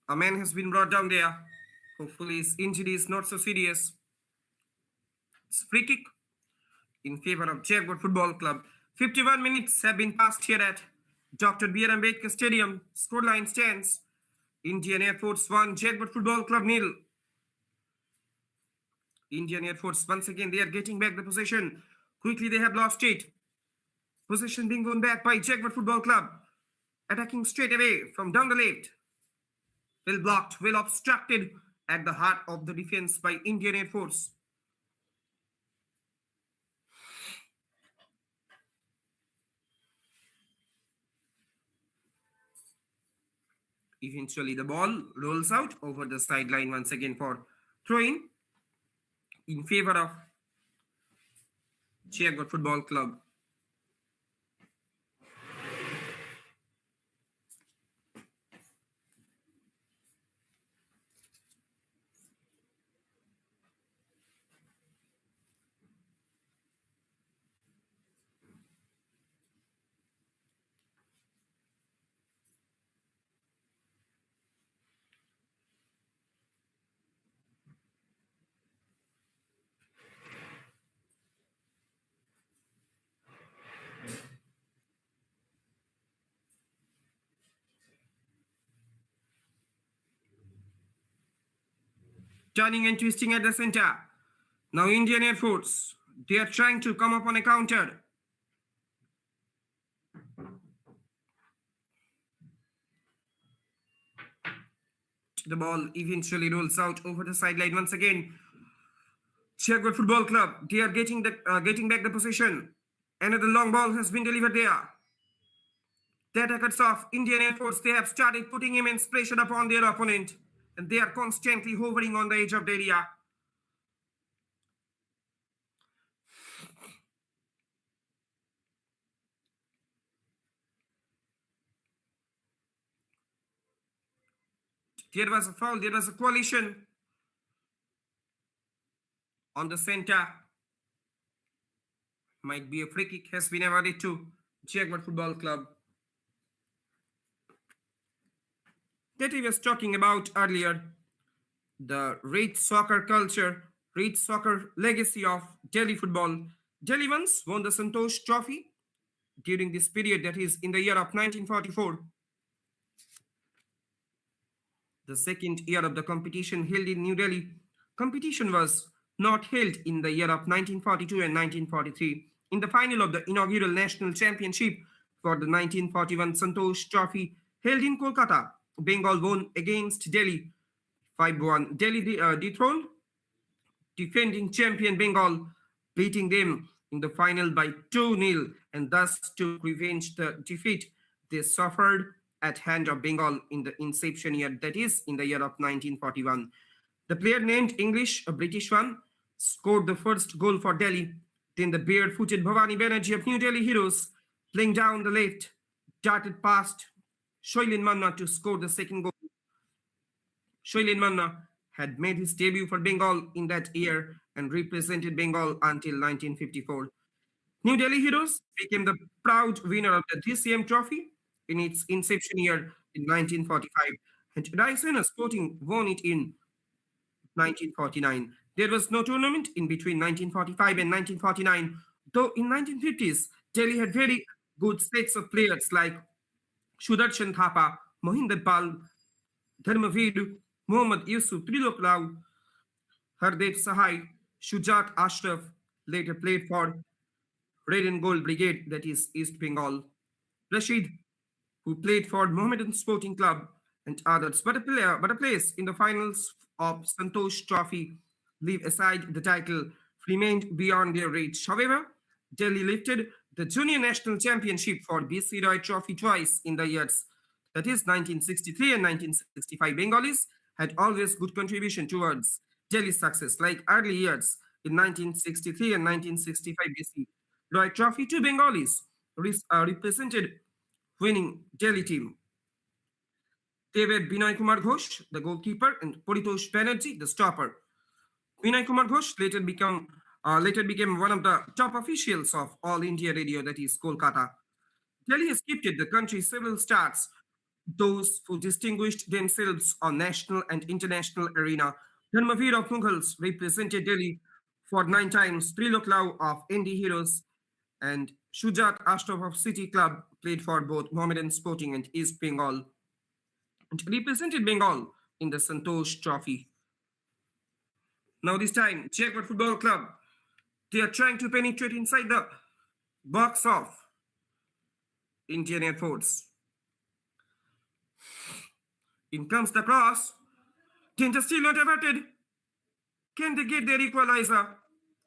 A man has been brought down there. Hopefully his injury is not so serious. It's a free kick in favor of Jaguar Football Club. 51 minutes have been passed here at Dr. B.R. Ambedkar Stadium. Scoreline stands Indian Air Force 1, Jaguar Football Club 0. Indian Air Force, once again, they are getting back the possession. Quickly, they have lost it. Possession being won back by Jaguar Football Club. Attacking straight away from down the left. Well blocked, well obstructed at the heart of the defense by Indian Air Force. Eventually, the ball rolls out over the sideline once again for throw-in in favor of Jaguar Football Club. Turning and twisting at the center. Now Indian Air Force, they are trying to come up on a counter. The ball eventually rolls out over the sideline once again. Jaguar Football Club, they are getting back the possession. Another long ball has been delivered there. The attackers of Indian Air Force, they have started putting immense pressure upon their opponent. And they are constantly hovering on the edge of the area. There was a foul, there was a collision on the center. Might be a free kick, has been awarded to Jaguar Football Club. That we was talking about earlier, the rich soccer culture, rich soccer legacy of Delhi football. Delhi once won the Santosh Trophy. during this period, that is in the year of 1944, the second year of the competition held in New Delhi. Competition was not held in the year of 1942 and 1943. In the final of the inaugural national championship for the 1941 Santosh Trophy held in Kolkata, Bengal won against Delhi 5-1. Delhi dethroned defending champion Bengal, beating them in the final by 2-0, and thus took revenge the defeat they suffered at hand of Bengal in the inception year, that is, in the year of 1941. The player named English, a British one, scored the first goal for Delhi. Then the bare-footed Bhavani Banerjee of New Delhi Heroes, playing down the left, darted past Shoilin Manna to score the second goal. Shoilin Manna had made his debut for Bengal in that year and represented Bengal until 1954. New Delhi Heroes became the proud winner of the DCM Trophy in its inception year in 1945, and Raisena Sporting won it in 1949. There was no tournament in between 1945 and 1949, though in 1950s, Delhi had very good sets of players like Sudarshan Thapa, Mohinder Pal, Dharmaveer, Mohammad Yusuf, Trilok Rao, Hardev Sahai, Shujat Ashraf later played for Red and Gold Brigade, that is East Bengal. Rashid, who played for Mohammedan Sporting Club and others, but a place in the finals of Santosh Trophy, leave aside the title, remained beyond their reach. However, Delhi lifted the Junior National Championship for BC Roy Trophy twice in the years, that is 1963 and 1965. Bengalis had always good contribution towards Delhi's success, like early years in 1963 and 1965 BC. Roy Trophy, two Bengalis represented winning Delhi team. They were Binay Kumar Ghosh, the goalkeeper, and Paritosh Banerjee, the stopper. Binay Kumar Ghosh later became one of the top officials of All India Radio, that is Kolkata. Delhi has gifted the country several stars, those who distinguished themselves on national and international arena. Dharmaveer of Mughals represented Delhi for 9 times, Trilok Rao of ND Heroes, and Shujat Ashraf of City Club played for both Mohammedan Sporting and East Bengal, and represented Bengal in the Santosh Trophy. Now this time, Jaguar Football Club, they are trying to penetrate inside the box of Indian Air Force. In comes the cross. Danger still not averted. Can they get their equalizer?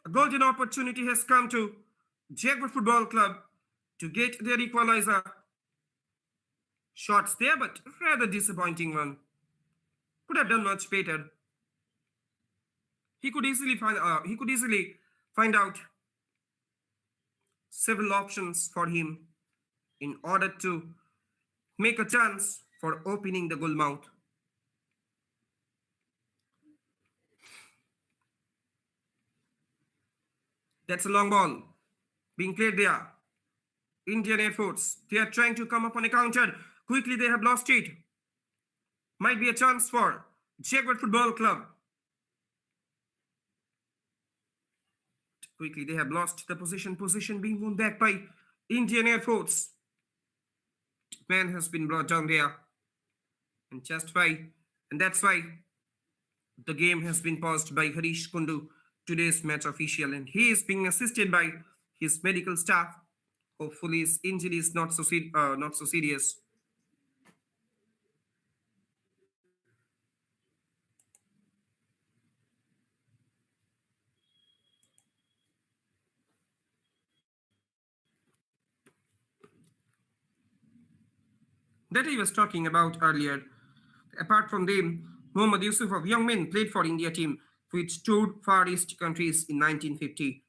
A golden opportunity has come to Jaguar Football Club to get their equalizer. Shots there, but rather disappointing one. Could have done much better. He could easily find out several options for him in order to make a chance for opening the goal mouth. That's a long ball being played there. Indian Air Force, they are trying to come up on a counter. Quickly, they have lost it. Might be a chance for Jaguar Football Club. Quickly, they have lost the position. Position being won back by Indian Air Force. Man has been brought down there. And that's why the game has been paused by Harish Kundu, today's match official, and he is being assisted by his medical staff. Hopefully his injury is not so serious. That I was talking about earlier. Apart from them, Mohammad Yusuf of Young Men played for India team, which toured Far East countries in 1950.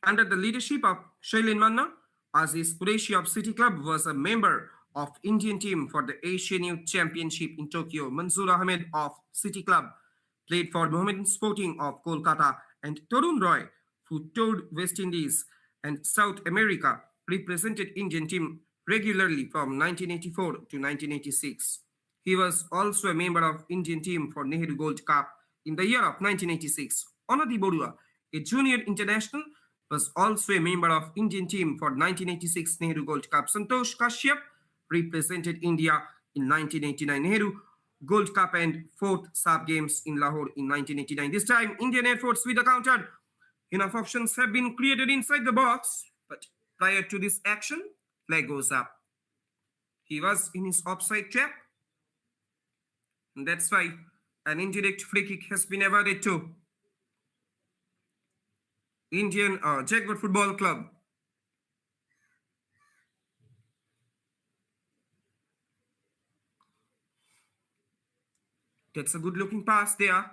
Under the leadership of Shailin Manna, Aziz Qureshi of City Club was a member of Indian team for the Asian Youth Championship in Tokyo. Manzoor Ahmed of City Club played for Mohammedan Sporting of Kolkata, and Torun Roy, who toured West Indies and South America, represented Indian team regularly from 1984 to 1986. He was also a member of Indian team for Nehru Gold Cup in the year of 1986. Onadi Borua, a junior international, was also a member of Indian team for 1986 Nehru Gold Cup. Santosh Kashyap represented India in 1989 Nehru Gold Cup and fourth sub games in Lahore in 1989. This time, Indian Air Force with a counter. Enough options have been created inside the box, but prior to this action, flag goes up. He was in his offside trap, and that's why an indirect free kick has been awarded to Indian Jaguar Football Club. That's a good looking pass there.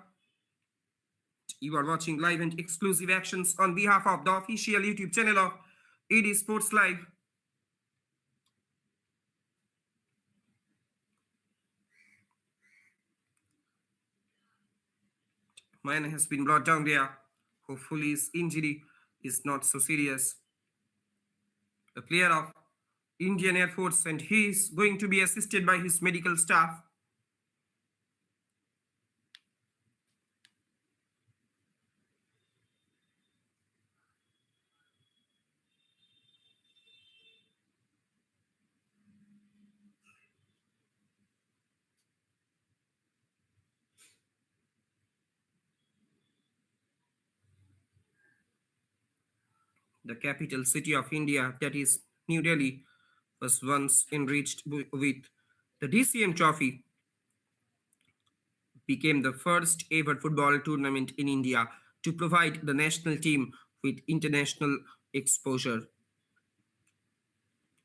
You are watching live and exclusive actions on behalf of the official YouTube channel of AD Sports Live. Man has been brought down there. Hopefully his injury is not so serious. A player of Indian Air Force, and he is going to be assisted by his medical staff. The capital city of India, that is New Delhi, was once enriched with the DCM trophy, became the first ever football tournament in India to provide the national team with international exposure.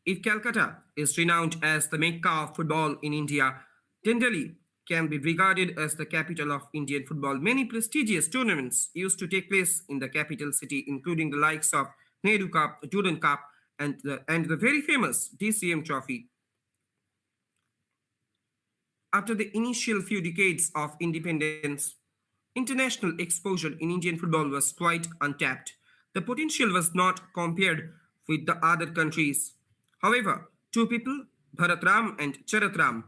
If Calcutta is renowned as the Mecca of football in India, then Delhi can be regarded as the capital of Indian football. Many prestigious tournaments used to take place in the capital city, including the likes of Nehru Cup, Jordan Cup, and the very famous DCM Trophy. After the initial few decades of independence, international exposure in Indian football was quite untapped. The potential was not compared with the other countries. However, two people, Bharatram and Charatram,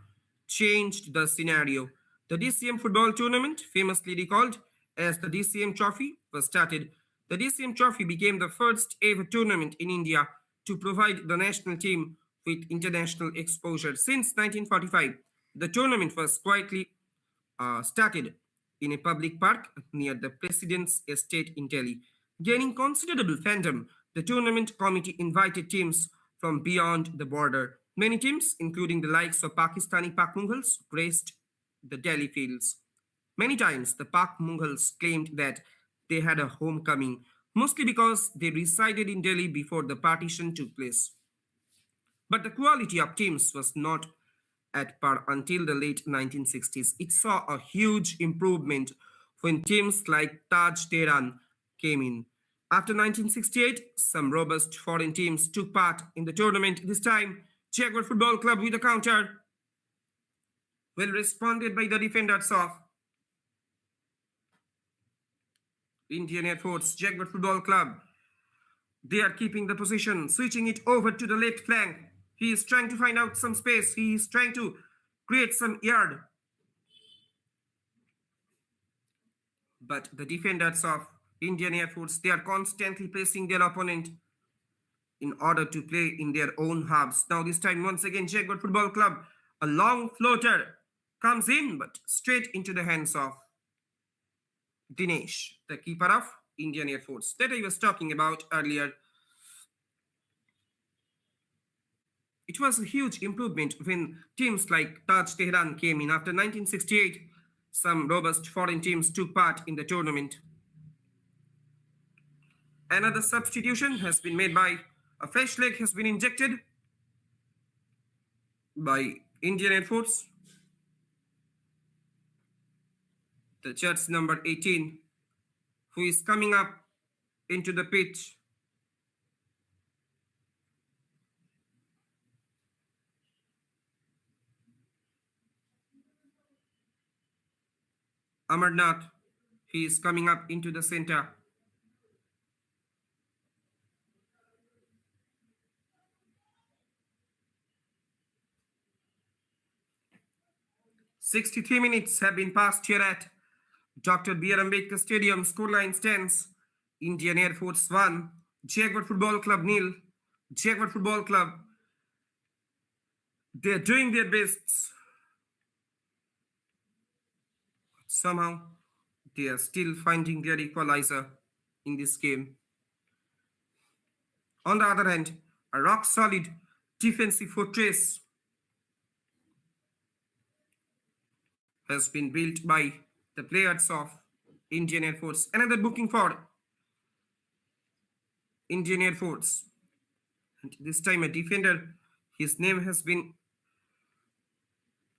changed the scenario. The DCM football tournament, famously recalled as the DCM Trophy, was started. The DCM Trophy became the first ever tournament in India to provide the national team with international exposure. Since 1945, the tournament was quietly started in a public park near the president's estate in Delhi. Gaining considerable fandom, the tournament committee invited teams from beyond the border. Many teams, including the likes of Pakistani Pak Mughals, graced the Delhi fields. Many times, the Pak Mughals claimed that they had a homecoming, mostly because they resided in Delhi before the partition took place. But the quality of teams was not at par until the late 1960s. It saw a huge improvement when teams like Taj Tehran came in. After 1968, some robust foreign teams took part in the tournament. This time, Jaguar Football Club with a counter. Well responded by the defenders of Indian Air Force, Jaguar Football Club. They are keeping the position, switching it over to the left flank. He is trying to find out some space. He is trying to create some yard. But the defenders of Indian Air Force, they are constantly pressing their opponent in order to play in their own halves. Now this time, once again, Jaguar Football Club, a long floater comes in, but straight into the hands of Dinesh, the keeper of Indian Air Force that I was talking about earlier. It was a huge improvement when teams like Taj Tehran came in. After 1968, some robust foreign teams took part in the tournament. Another substitution has been made by a fresh leg has been injected by Indian Air Force. The jersey number 18, who is coming up into the pitch. Amarnath, he is coming up into the center. "63 minutes have been passed here at Dr. B.R. Ambedkar Stadium. Scoreline stands Indian Air Force 1, Jaguar Football Club nil. Jaguar Football Club, they're doing their best. Somehow, they are still finding their equalizer in this game. On the other hand, a rock solid defensive fortress has been built by the players of Indian Air Force. Another booking for Indian Air Force. And this time a defender, his name has been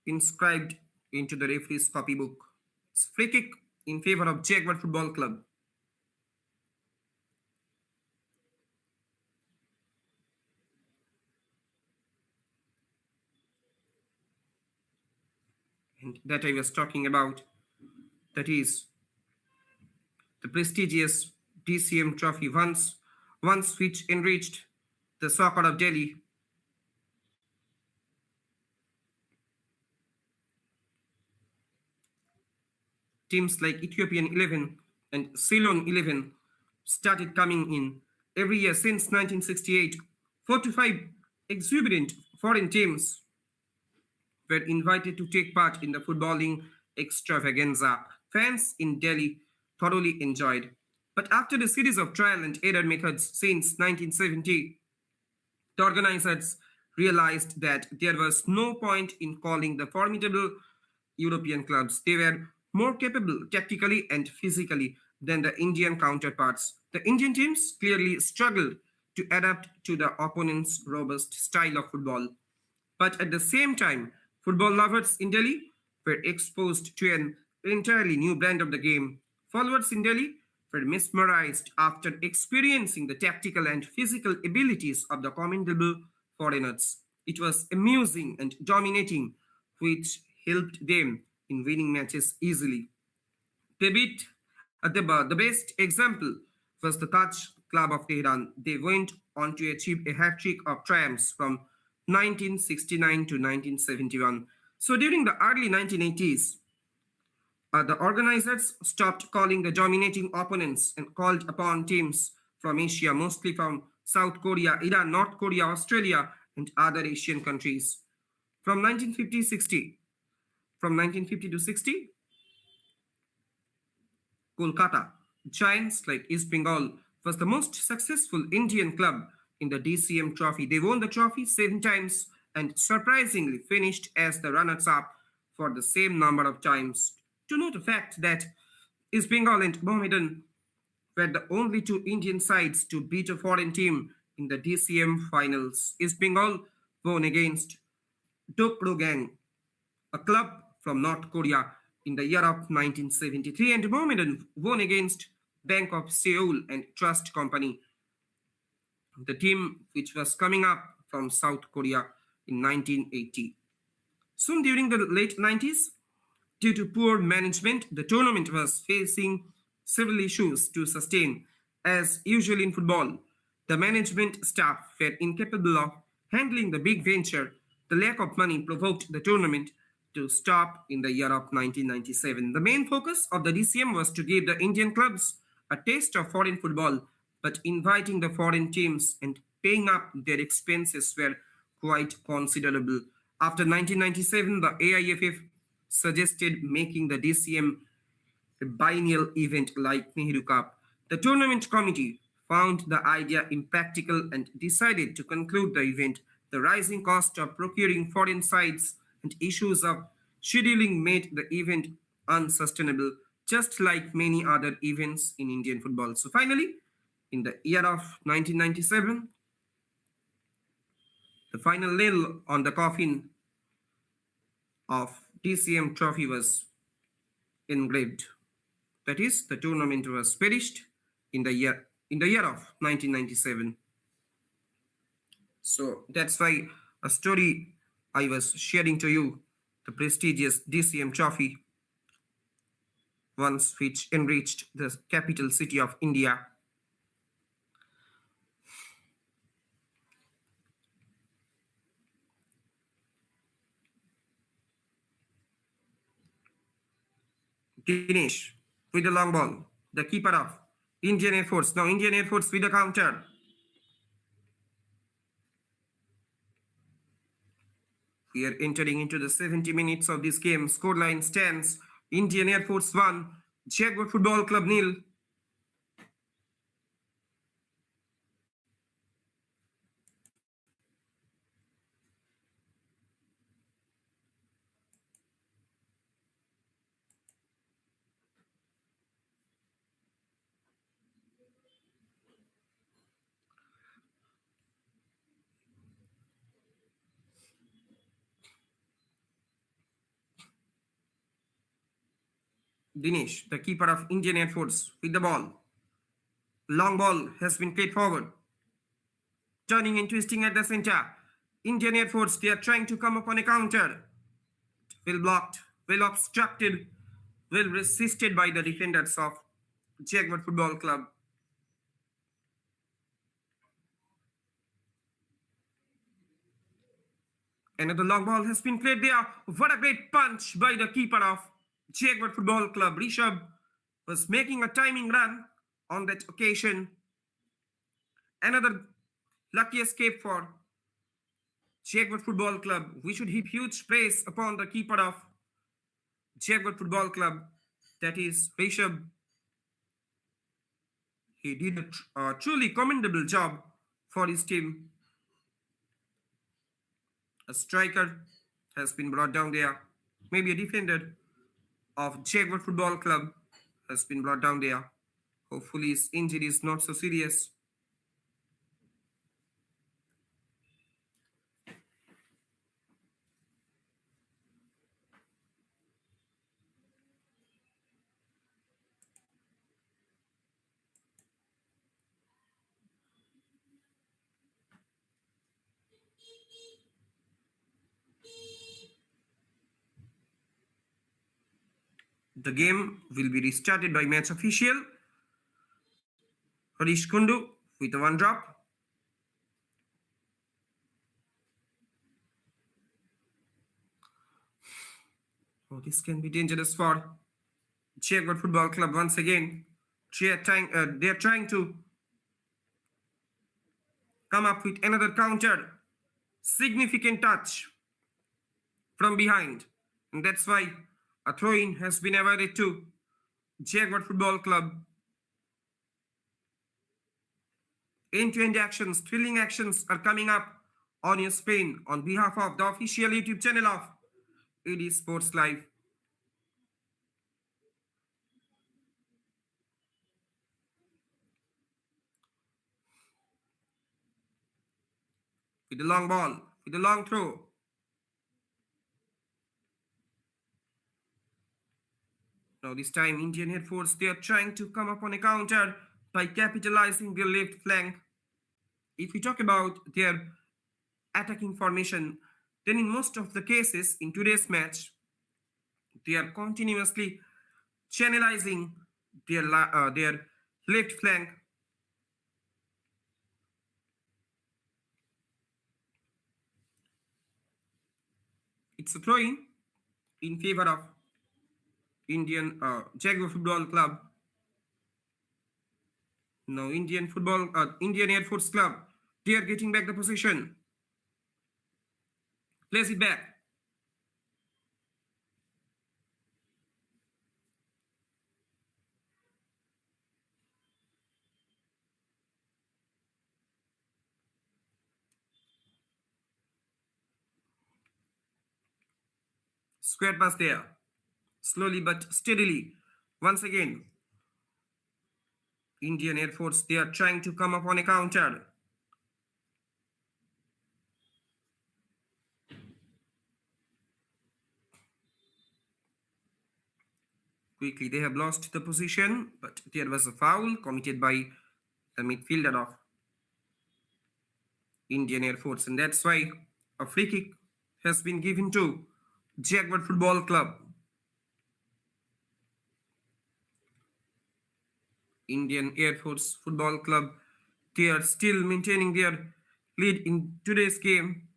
inscribed into the referee's copybook. It's free kick in favor of Jaguar Football Club. And that I was talking about, that is the prestigious DCM trophy, once which enriched the soccer of Delhi. Teams like Ethiopian 11 and Ceylon 11 started coming in every year since 1968. 4 to 5 exuberant foreign teams were invited to take part in the footballing extravaganza. Fans in Delhi thoroughly enjoyed. But after a series of trial and error methods since 1970, the organizers realized that there was no point in calling the formidable European clubs. They were more capable tactically and physically than the Indian counterparts. The Indian teams clearly struggled to adapt to the opponent's robust style of football. But at the same time, football lovers in Delhi were exposed to an entirely new brand of the game. Followers in Delhi were mesmerized after experiencing the tactical and physical abilities of the commendable foreigners. It was amusing and dominating, which helped them in winning matches easily. They beat the best example was the Taj Club of Tehran. They went on to achieve a hat trick of triumphs from 1969 to 1971. So during the early 1980s, the organizers stopped calling the dominating opponents and called upon teams from Asia, mostly from South Korea, Iran, North Korea, Australia, and other Asian countries. From 1950 to 60, Kolkata Giants, like East Bengal, was the most successful Indian club in the DCM trophy. They won the trophy 7 times and surprisingly finished as the runners up for the same number of times. To note the fact that East Bengal and Mohammedan were the only two Indian sides to beat a foreign team in the DCM finals. East Bengal won against Dokrogang, a club from North Korea, in the year of 1973, and Mohammedan won against Bank of Seoul and Trust Company, the team which was coming up from South Korea in 1980. Soon during the late 90s, due to poor management, the tournament was facing several issues to sustain. As usual in football, the management staff were incapable of handling the big venture. The lack of money provoked the tournament to stop in the year of 1997. The main focus of the DCM was to give the Indian clubs a taste of foreign football, but inviting the foreign teams and paying up their expenses were quite considerable. After 1997, the AIFF suggested making the DCM a biennial event like Nehru Cup. The tournament committee found the idea impractical and decided to conclude the event. The rising cost of procuring foreign sides and issues of scheduling made the event unsustainable, just like many other events in Indian football. So finally, in the year of 1997, the final nail on the coffin of DCM trophy was engraved. That is, the tournament was finished in the year of 1997. So that's why a story I was sharing to you, the prestigious DCM trophy, once which enriched the capital city of India. Dinesh with the long ball, the keeper of Indian Air Force. Now Indian Air Force with the counter. We are entering into the 70 minutes of this game. Scoreline stands Indian Air Force 1, Jaguar Football Club nil. Dinesh, the keeper of Indian Air Force, with the ball. Long ball has been played forward. Turning and twisting at the center. Indian Air Force, they are trying to come upon a counter. Well blocked, well obstructed, well resisted by the defenders of Jaguar Football Club. Another long ball has been played there. What a great punch by the keeper of Jaguar Football Club. Rishabh was making a timing run on that occasion. Another lucky escape for Jaguar Football Club. We should heap huge praise upon the keeper of Jaguar Football Club, that is Rishabh. He did a truly commendable job for his team. A striker has been brought down there. Maybe a defender of Jaguar Football Club has been brought down there. Hopefully his injury is not so serious. The game will be restarted by match official Harish Kundu with a one drop. Oh, this can be dangerous for Jaguar Football Club once again. They are trying to come up with another counter. Significant touch from behind. And that's why a throw-in has been awarded to Jaguar Football Club. End-to-end actions, thrilling actions are coming up on your screen on behalf of the official YouTube channel of AD Sports Live. With the long ball, with the long throw. Now this time Indian Air Force, they are trying to come up on a counter by capitalizing their left flank. If we talk about their attacking formation, then in most of the cases in today's match, they are continuously channelizing their left flank. It's a throw-in in favor of Indian Jaguar Football Club. Now Indian Air Force Club, they are getting back the possession. Plays it back. Square pass there. Slowly but steadily. Once again, Indian Air Force, they are trying to come up on a counter. Quickly, they have lost the position, but there was a foul committed by the midfielder of Indian Air Force, and that's why a free kick has been given to Jaguar Football Club. Indian Air Force Football Club, they are still maintaining their lead in today's game.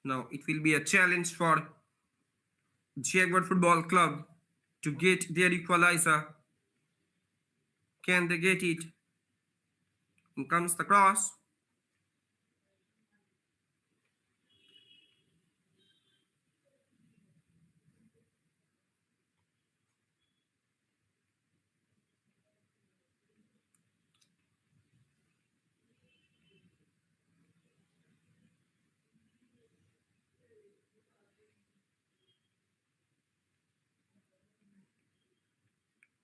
Now it will be a challenge for Jaguar Football Club to get their equalizer. Can they get it? In comes the cross.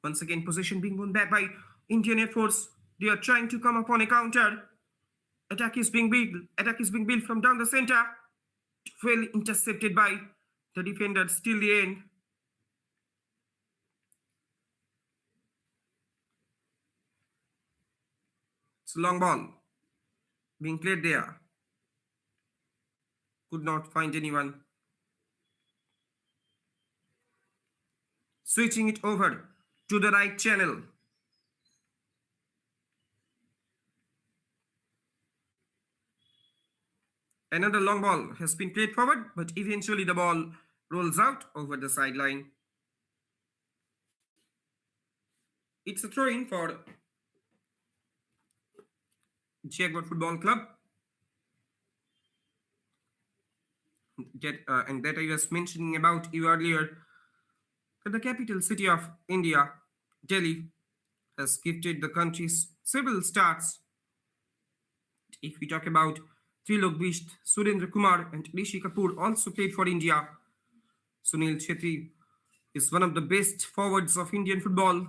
Once again, possession being won back by Indian Air Force. They are trying to come upon a counter. Attack is being built from down the center. Well intercepted by the defenders till the end. It's a long ball being played there. Could not find anyone. Switching it over to the right channel. Another long ball has been played forward, but eventually the ball rolls out over the sideline. It's a throw-in for Jaguar Football Club. And that I was mentioning about you earlier, that the capital city of India, Delhi, has gifted the country several stars. If we talk about Trilok Bisht, Surendra Kumar, and Rishi Kapoor also played for India. Sunil Chetri is one of the best forwards of Indian football.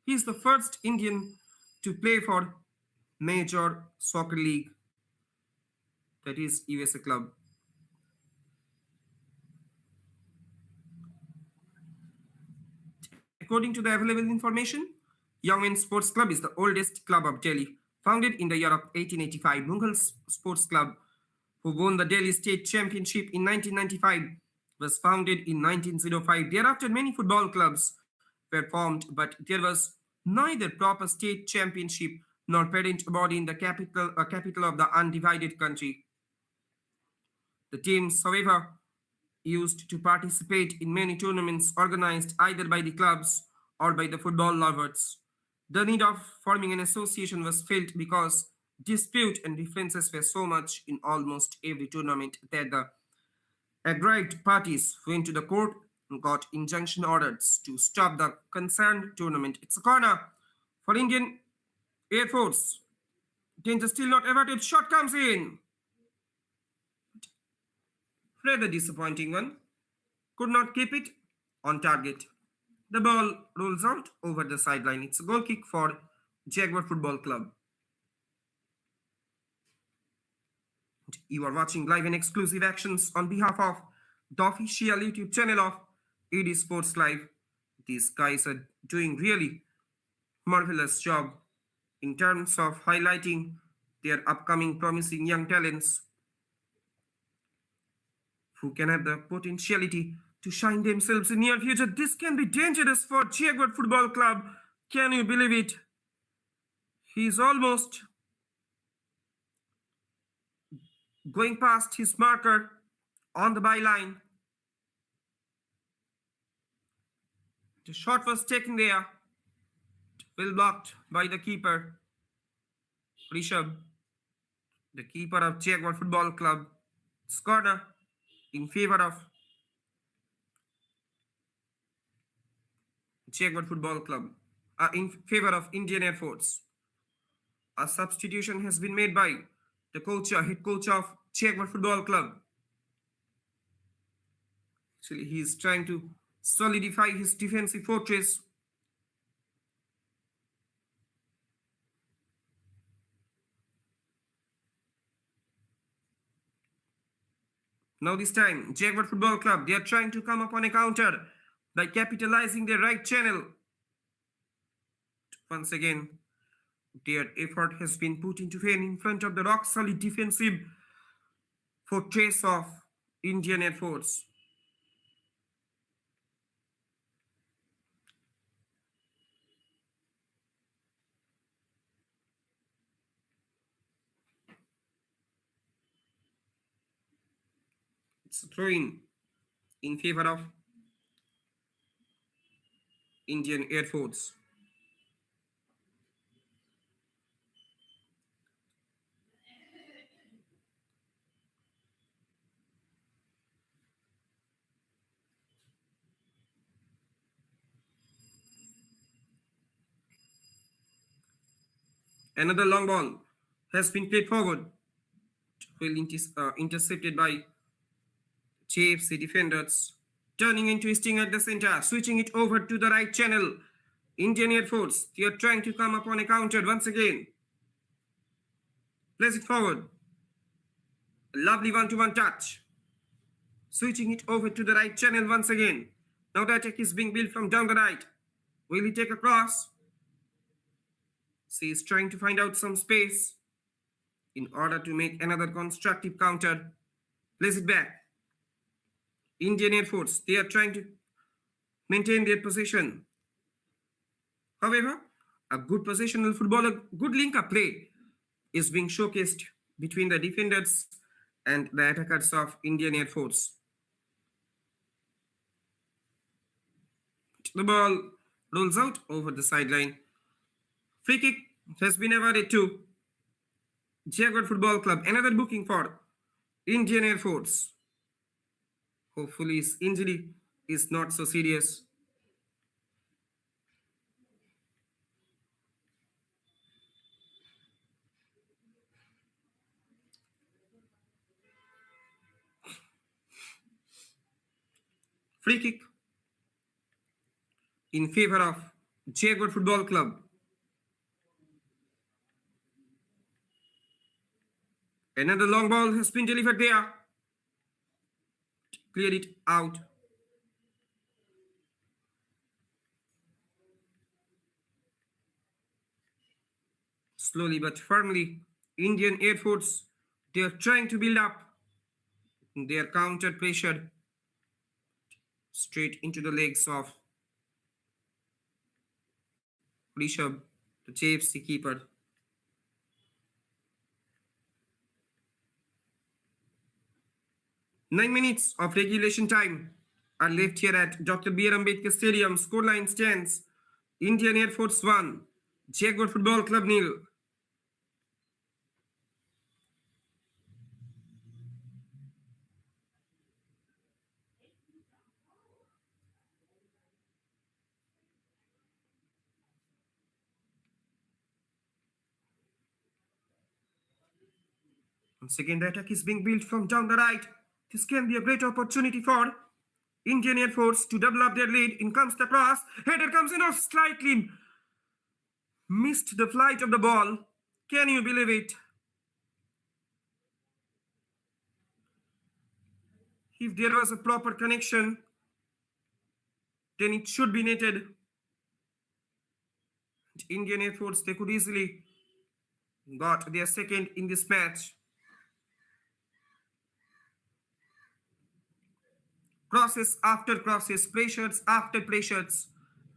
He is the first Indian to play for Major Soccer League, that is USA club. According to the available information, Young Men Sports Club is the oldest club of Delhi. Founded in the year of 1885, Mughal Sports Club, who won the Delhi State Championship in 1995, was founded in 1905. Thereafter, many football clubs were formed, but there was neither proper state championship nor parent body in the capital of the undivided country. The teams, however, used to participate in many tournaments organized either by the clubs or by the football lovers. The need of forming an association was felt because dispute and differences were so much in almost every tournament that the aggrieved parties went to the court and got injunction orders to stop the concerned tournament. It's a corner for Indian Air Force. Danger still not averted. Shot comes in. Rather disappointing one. Could not keep it on target. The ball rolls out over the sideline. It's a goal kick for Jaguar Football Club. You are watching live and exclusive actions on behalf of the official YouTube channel of AD Sports Live. These guys are doing really marvelous job in terms of highlighting their upcoming promising young talents who can have the potentiality to shine themselves in near future. This can be dangerous for Jaguar Football Club. Can you believe it? He's almost going past his marker on the byline. The shot was taken there. Well blocked by the keeper, Rishabh, the keeper of Jaguar Football Club. It's corner in favor of Jaguar Football Club, in favor of Indian Air Force. A substitution has been made by the head coach of Jaguar Football Club. Actually, he is trying to solidify his defensive fortress. Now this time, Jaguar Football Club, they are trying to come upon a counter by capitalizing their right channel. Once again, their effort has been put into vain in front of the rock-solid defensive fortress of Indian Air Force. It's a throw-in favor of Indian Air Force. Another long ball has been played forward, well intercepted by JFC defenders. Turning and twisting at the center, switching it over to the right channel. Indian Air Force, they are trying to come upon a counter once again. Place it forward. A lovely one-to-one touch. Switching it over to the right channel once again. Now the attack is being built from down the right. Will he take a cross? She is trying to find out some space in order to make another constructive counter. Place it back. Indian Air Force, they are trying to maintain their position. However, a good positional football, a good link-up play is being showcased between the defenders and the attackers of Indian Air Force. The ball rolls out over the sideline. Free kick has been awarded to Jaguar Football Club. Another booking for Indian Air Force. Hopefully his injury is not so serious. Free kick in favor of Jaguar Football Club. Another long ball has been delivered there. Clear it out. Slowly but firmly, Indian Air Force, they are trying to build up their counter pressure straight into the legs of Rishabh, the JFC keeper. Nine minutes of regulation time are left here at Dr. B.R. Ambedkar Stadium. Scoreline stands Indian Air Force 1, Jaguar Football Club 0. Once again, the attack is being built from down the right. This can be a great opportunity for Indian Air Force to double up their lead. In comes the cross. Header comes in off slightly. Missed the flight of the ball. Can you believe it? If there was a proper connection, then it should be netted. Indian Air Force, they could easily got their second in this match. Crosses after crosses, pressures after pressures,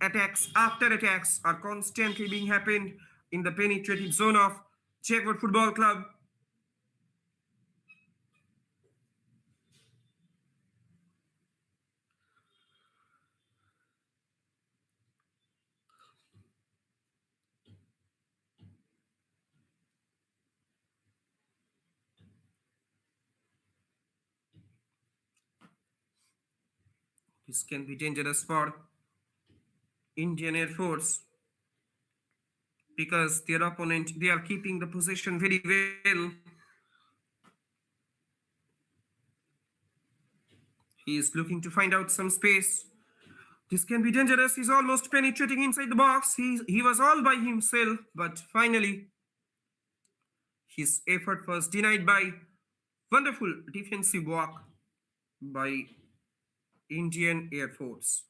attacks after attacks are constantly being happened in the penetrative zone of Jaguar Football Club. This can be dangerous for Indian Air Force because their opponent, they are keeping the possession very well. He is looking to find out some space. This can be dangerous. He's almost penetrating inside the box. He was all by himself, but finally his effort was denied by wonderful defensive work by Indian Air Force.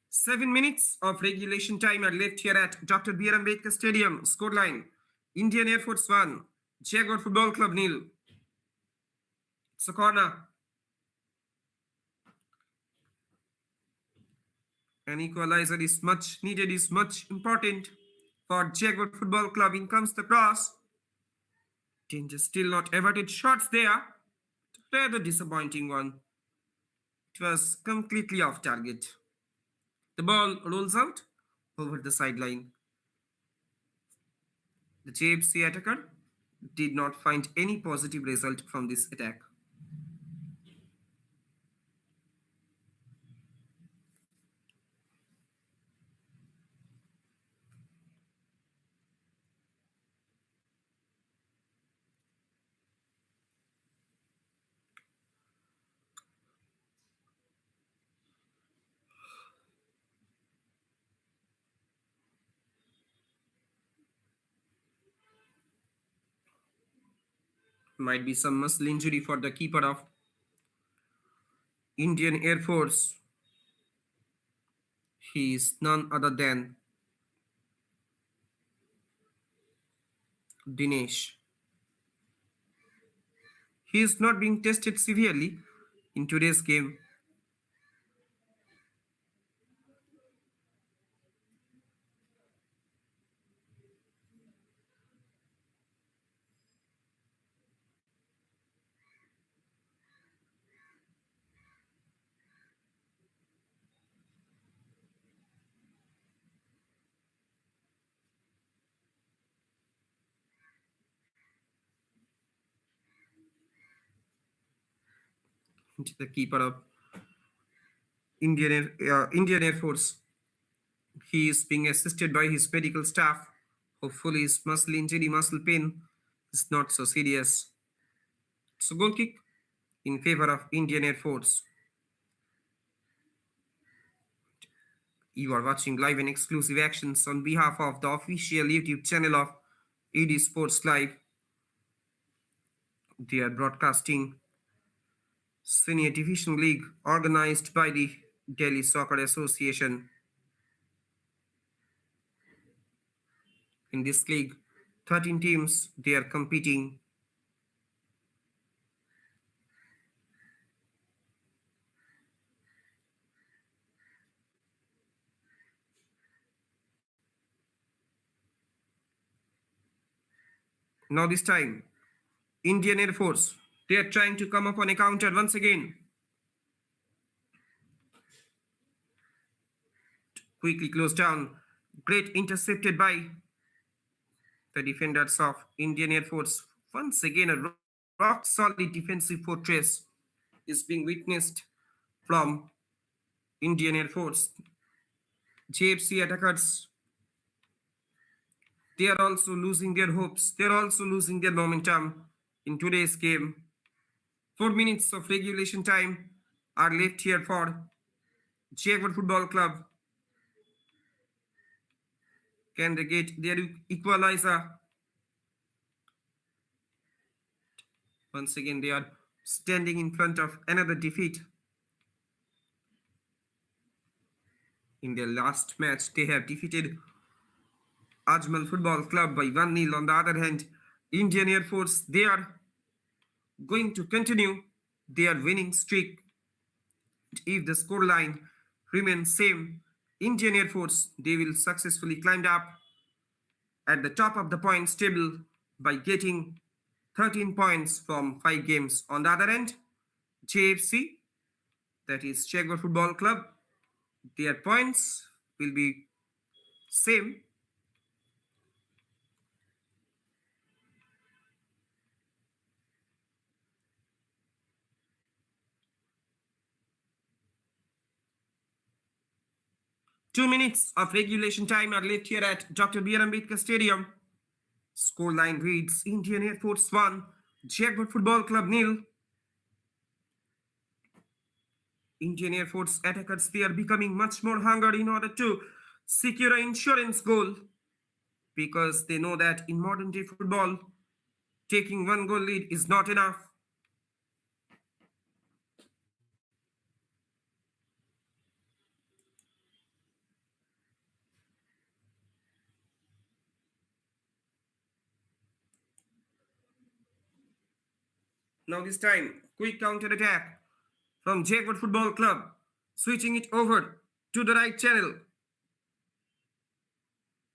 7 minutes of regulation time are left here at Dr. B.R. Ambedkar Stadium. Scoreline Indian Air Force 1, Jaguar Football Club 0. It's a corner. An equalizer is much needed, is much important for Jaguar Football Club. In comes the cross. Danger still not averted. Shots there. Rather disappointing one. It was completely off target. The ball rolls out over the sideline. The JFC attacker did not find any positive result from this attack. Might be some muscle injury for the keeper of Indian Air Force. He is none other than Dinesh. He is not being tested severely in today's game. The keeper of Indian Air Force. He is being assisted by his medical staff. Hopefully, his muscle injury, muscle pain is not so serious. So, goal kick in favor of Indian Air Force. You are watching live and exclusive actions on behalf of the official YouTube channel of ED Sports Live. They are broadcasting Senior Division League organized by the Delhi Soccer Association. In this league, 13 teams they are competing. Now this time, Indian Air Force, they are trying to come up on a counter once again. Quickly closed down. Great intercepted by the defenders of Indian Air Force. Once again, a rock solid defensive fortress is being witnessed from Indian Air Force. JFC attackers, they are also losing their hopes. They are also losing their momentum in today's game. 4 minutes of regulation time are left here for Jaguar Football Club. Can they get their equalizer? Once again, they are standing in front of another defeat. In their last match, they have defeated Ajmal Football Club by 1-0. On the other hand, Indian Air Force, they are going to continue their winning streak. If the scoreline remains same, Indian Air Force, they will successfully climb up at the top of the points table by getting 13 points from 5 games. On the other end, JFC, that is Jaguar Football Club, their points will be same. Two minutes of regulation time are left here at Dr. B.R. Ambedkar Stadium. Scoreline reads Indian Air Force 1, Jaguar Football Club 0. Indian Air Force attackers, they are becoming much more hungry in order to secure an insurance goal, because they know that in modern day football, taking one goal lead is not enough. Now this time, quick counter attack from Jaguar Football Club, switching it over to the right channel.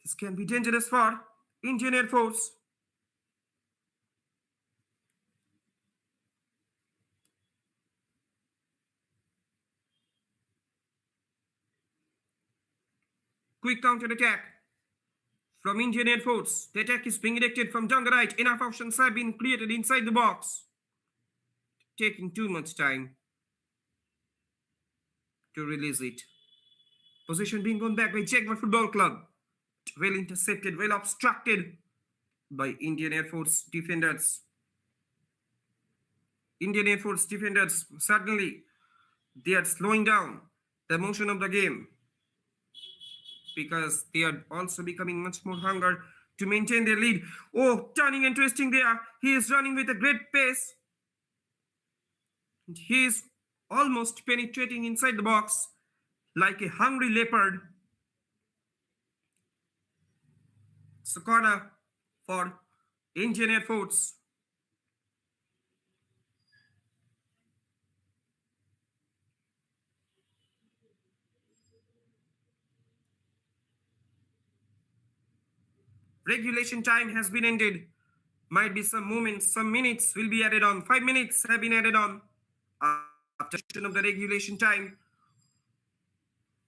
This can be dangerous for Indian Air Force. Quick counter attack from Indian Air Force. The attack is being directed from down the right. Enough options have been created inside the box. Taking too much time to release it. Position being won back by Jaguar Football Club. Well intercepted, well obstructed by Indian Air Force defenders. Indian Air Force defenders, suddenly they are slowing down the motion of the game, because they are also becoming much more hungry to maintain their lead. Oh, turning and twisting there. He is running with a great pace. And he is almost penetrating inside the box like a hungry leopard. It's a corner for Indian Air Force. Regulation time has been ended. Might be some moments, some minutes will be added on. 5 minutes have been added on after of the regulation time.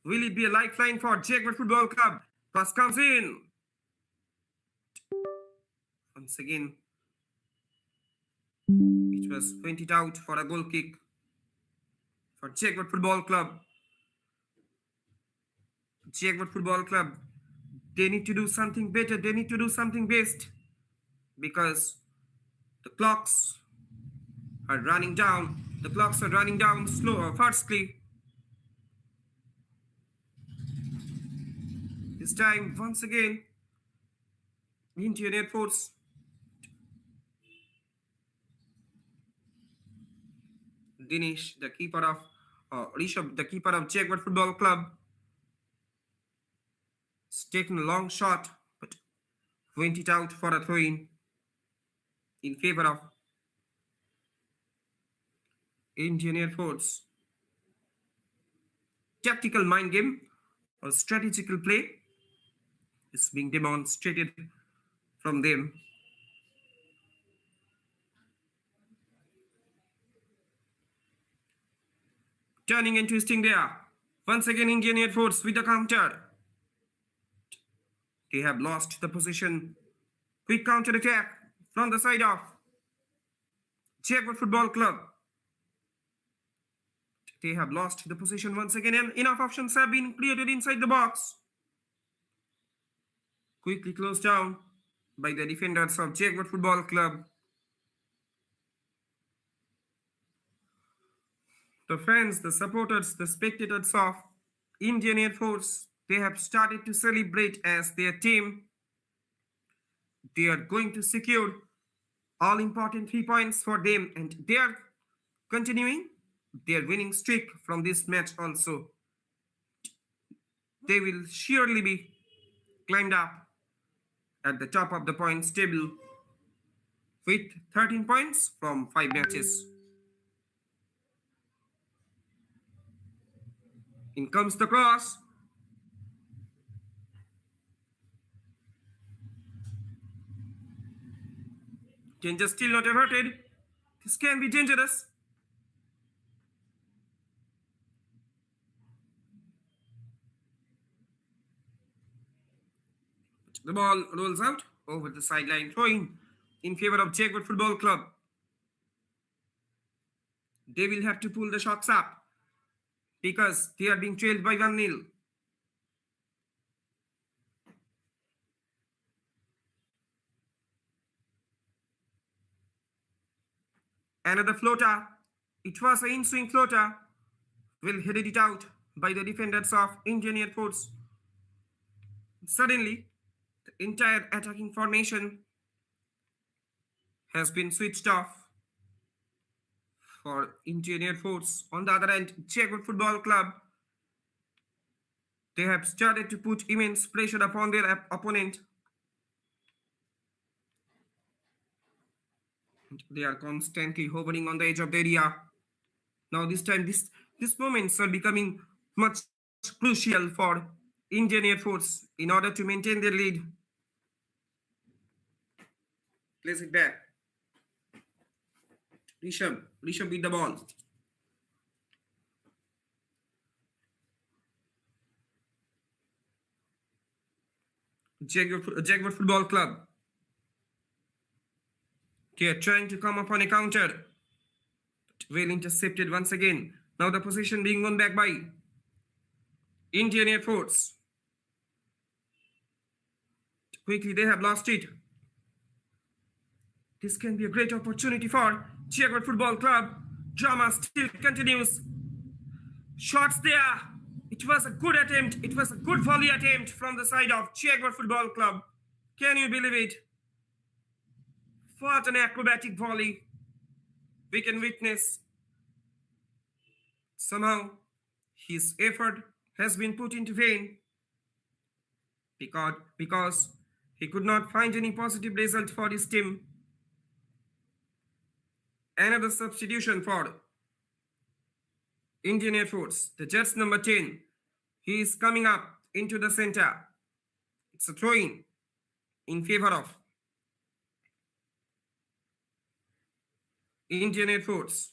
Will it be a lifeline for Jaguar Football Club? Cross comes in. Once again, it was pointed out for a goal kick for Jaguar Football Club. Jaguar Football Club, they need to do something better. They need to do something best because the clocks are running down. The clocks are running down slower, fastly. This time, once again, Indian Air Force. Dinesh, the keeper of Rishabh, the keeper of Jaguar Football Club, has taken a long shot, but went it out for a throw-in in favor of Indian Air Force. Tactical mind game or strategical play is being demonstrated from them. Turning and twisting there. Once again, Indian Air Force with the counter. They have lost the position. Quick counter attack from the side of Jaguar Football Club. They have lost the position once again, and enough options have been created inside the box. Quickly closed down by the defenders of Jaguar Football Club. The fans, the supporters, the spectators of Indian Air Force, they have started to celebrate as their team. They are going to secure all important 3 points for them, and they are continuing their winning streak from this match also. They will surely be climbed up at the top of the points table with 13 points from 5 matches. In comes the cross. Danger still not averted. This can be dangerous. The ball rolls out over the sideline, throwing in favor of Jaguar Football Club. They will have to pull the shots up because they are being trailed by 1-0. Another floater. It was an in-swing floater. Will headed it out by the defenders of Indian Air Force. Suddenly, the entire attacking formation has been switched off for Indian Air Force. On the other hand, Jaguar Football Club, they have started to put immense pressure upon their opponent. They are constantly hovering on the edge of the area. Now this time, these moments are becoming much crucial for Indian Air Force in order to maintain their lead. Place it back. Rishabh with the ball. Jaguar Football Club. They are trying to come up on a counter. But well intercepted once again. Now the possession being won back by Indian Air Force. Quickly they have lost it. This can be a great opportunity for Jaguar Football Club. Drama still continues. Shots there. It was a good attempt. It was a good volley attempt from the side of Jaguar Football Club. Can you believe it? What an acrobatic volley we can witness. Somehow, his effort has been put into vain because he could not find any positive result for his team. Another substitution for Indian Air Force, the Jets number 10. He is coming up into the center. It's a throw in favor of Indian Air Force.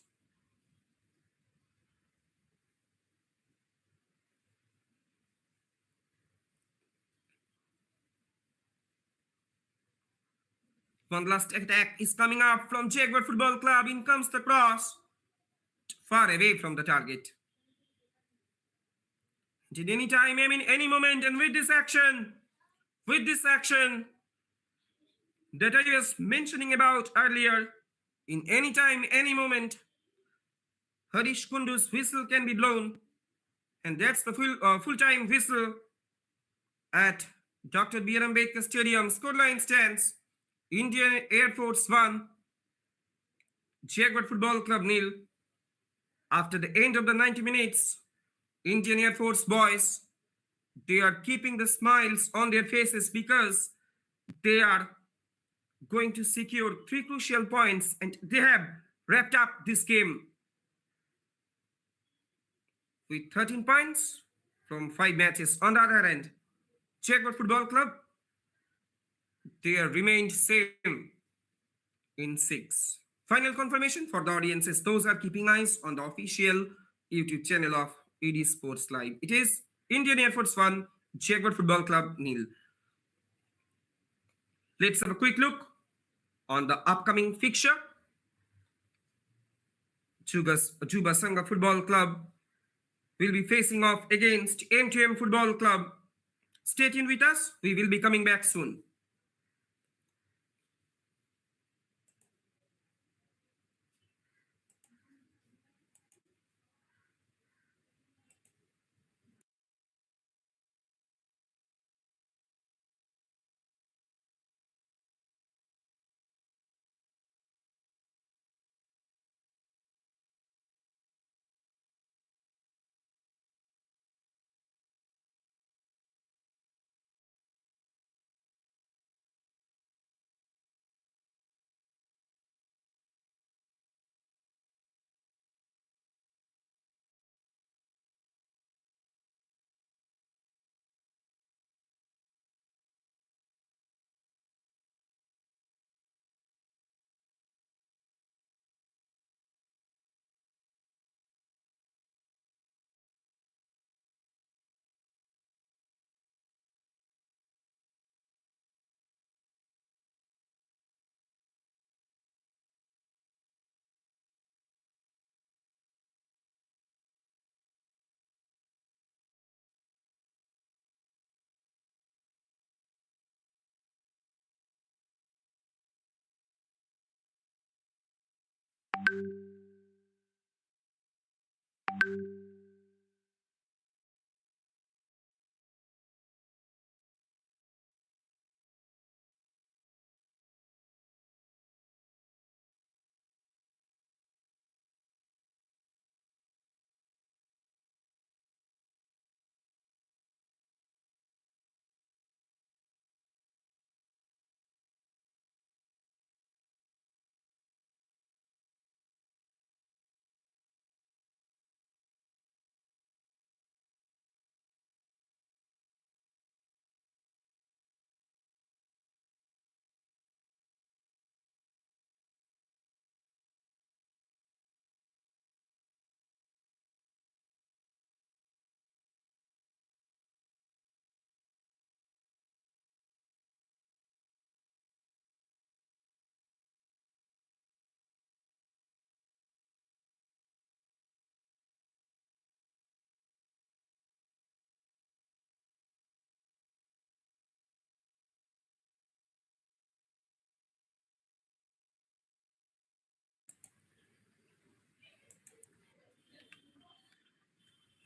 One last attack is coming up from Jaguar Football Club. In comes the cross. Far away from the target. Did any time, I mean any moment, and with this action that I was mentioning about earlier, in any time, any moment, Harish Kundu's whistle can be blown, and that's the full-time whistle at Dr. B.R. Ambedkar Stadium. Scoreline stands Indian Air Force 1, Jaguar Football Club 0. After the end of the 90 minutes, Indian Air Force boys, they are keeping the smiles on their faces because they are going to secure 3 crucial points and they have wrapped up this game with 13 points from 5 matches. On the other hand, Jaguar Football Club, they remained same in 6. Final confirmation for the audiences, those are keeping eyes on the official YouTube channel of ED Sports Live. It is Indian Air Force 1, Jaguar Football Club 0. Let's have a quick look on the upcoming fixture. Juba Sangha Football Club will be facing off against M2M Football Club. Stay tuned with us. We will be coming back soon.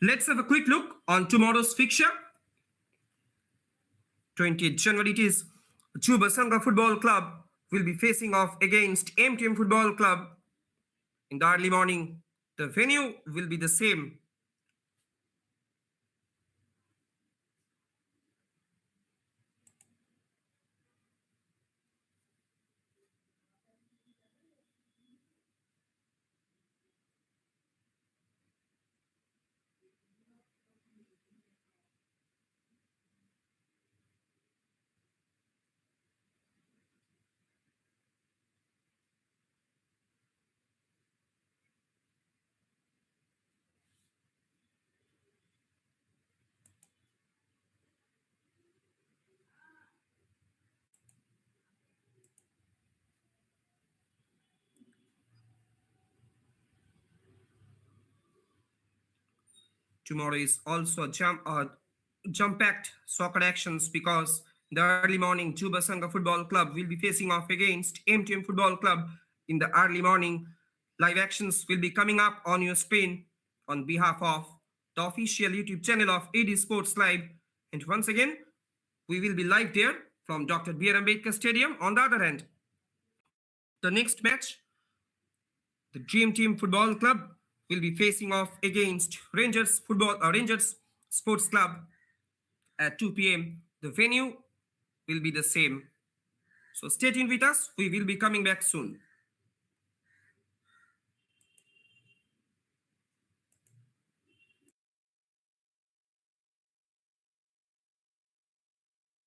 Let's have a quick look on tomorrow's fixture. 20th January, it is Chuba Sangha Football Club will be facing off against MTM Football Club in the early morning. The venue will be the same. Tomorrow is also jump-packed soccer actions because in the early morning, Juba Sangha Football Club will be facing off against MTM Football Club in the early morning. Live actions will be coming up on your screen on behalf of the official YouTube channel of AD Sports Live. And once again, we will be live there from Dr. B.R. Ambedkar Stadium. On the other hand, the next match, the Dream Team Football Club will be facing off against Rangers Sports Club at 2 p.m. The venue will be the same. So stay tuned with us. We will be coming back soon.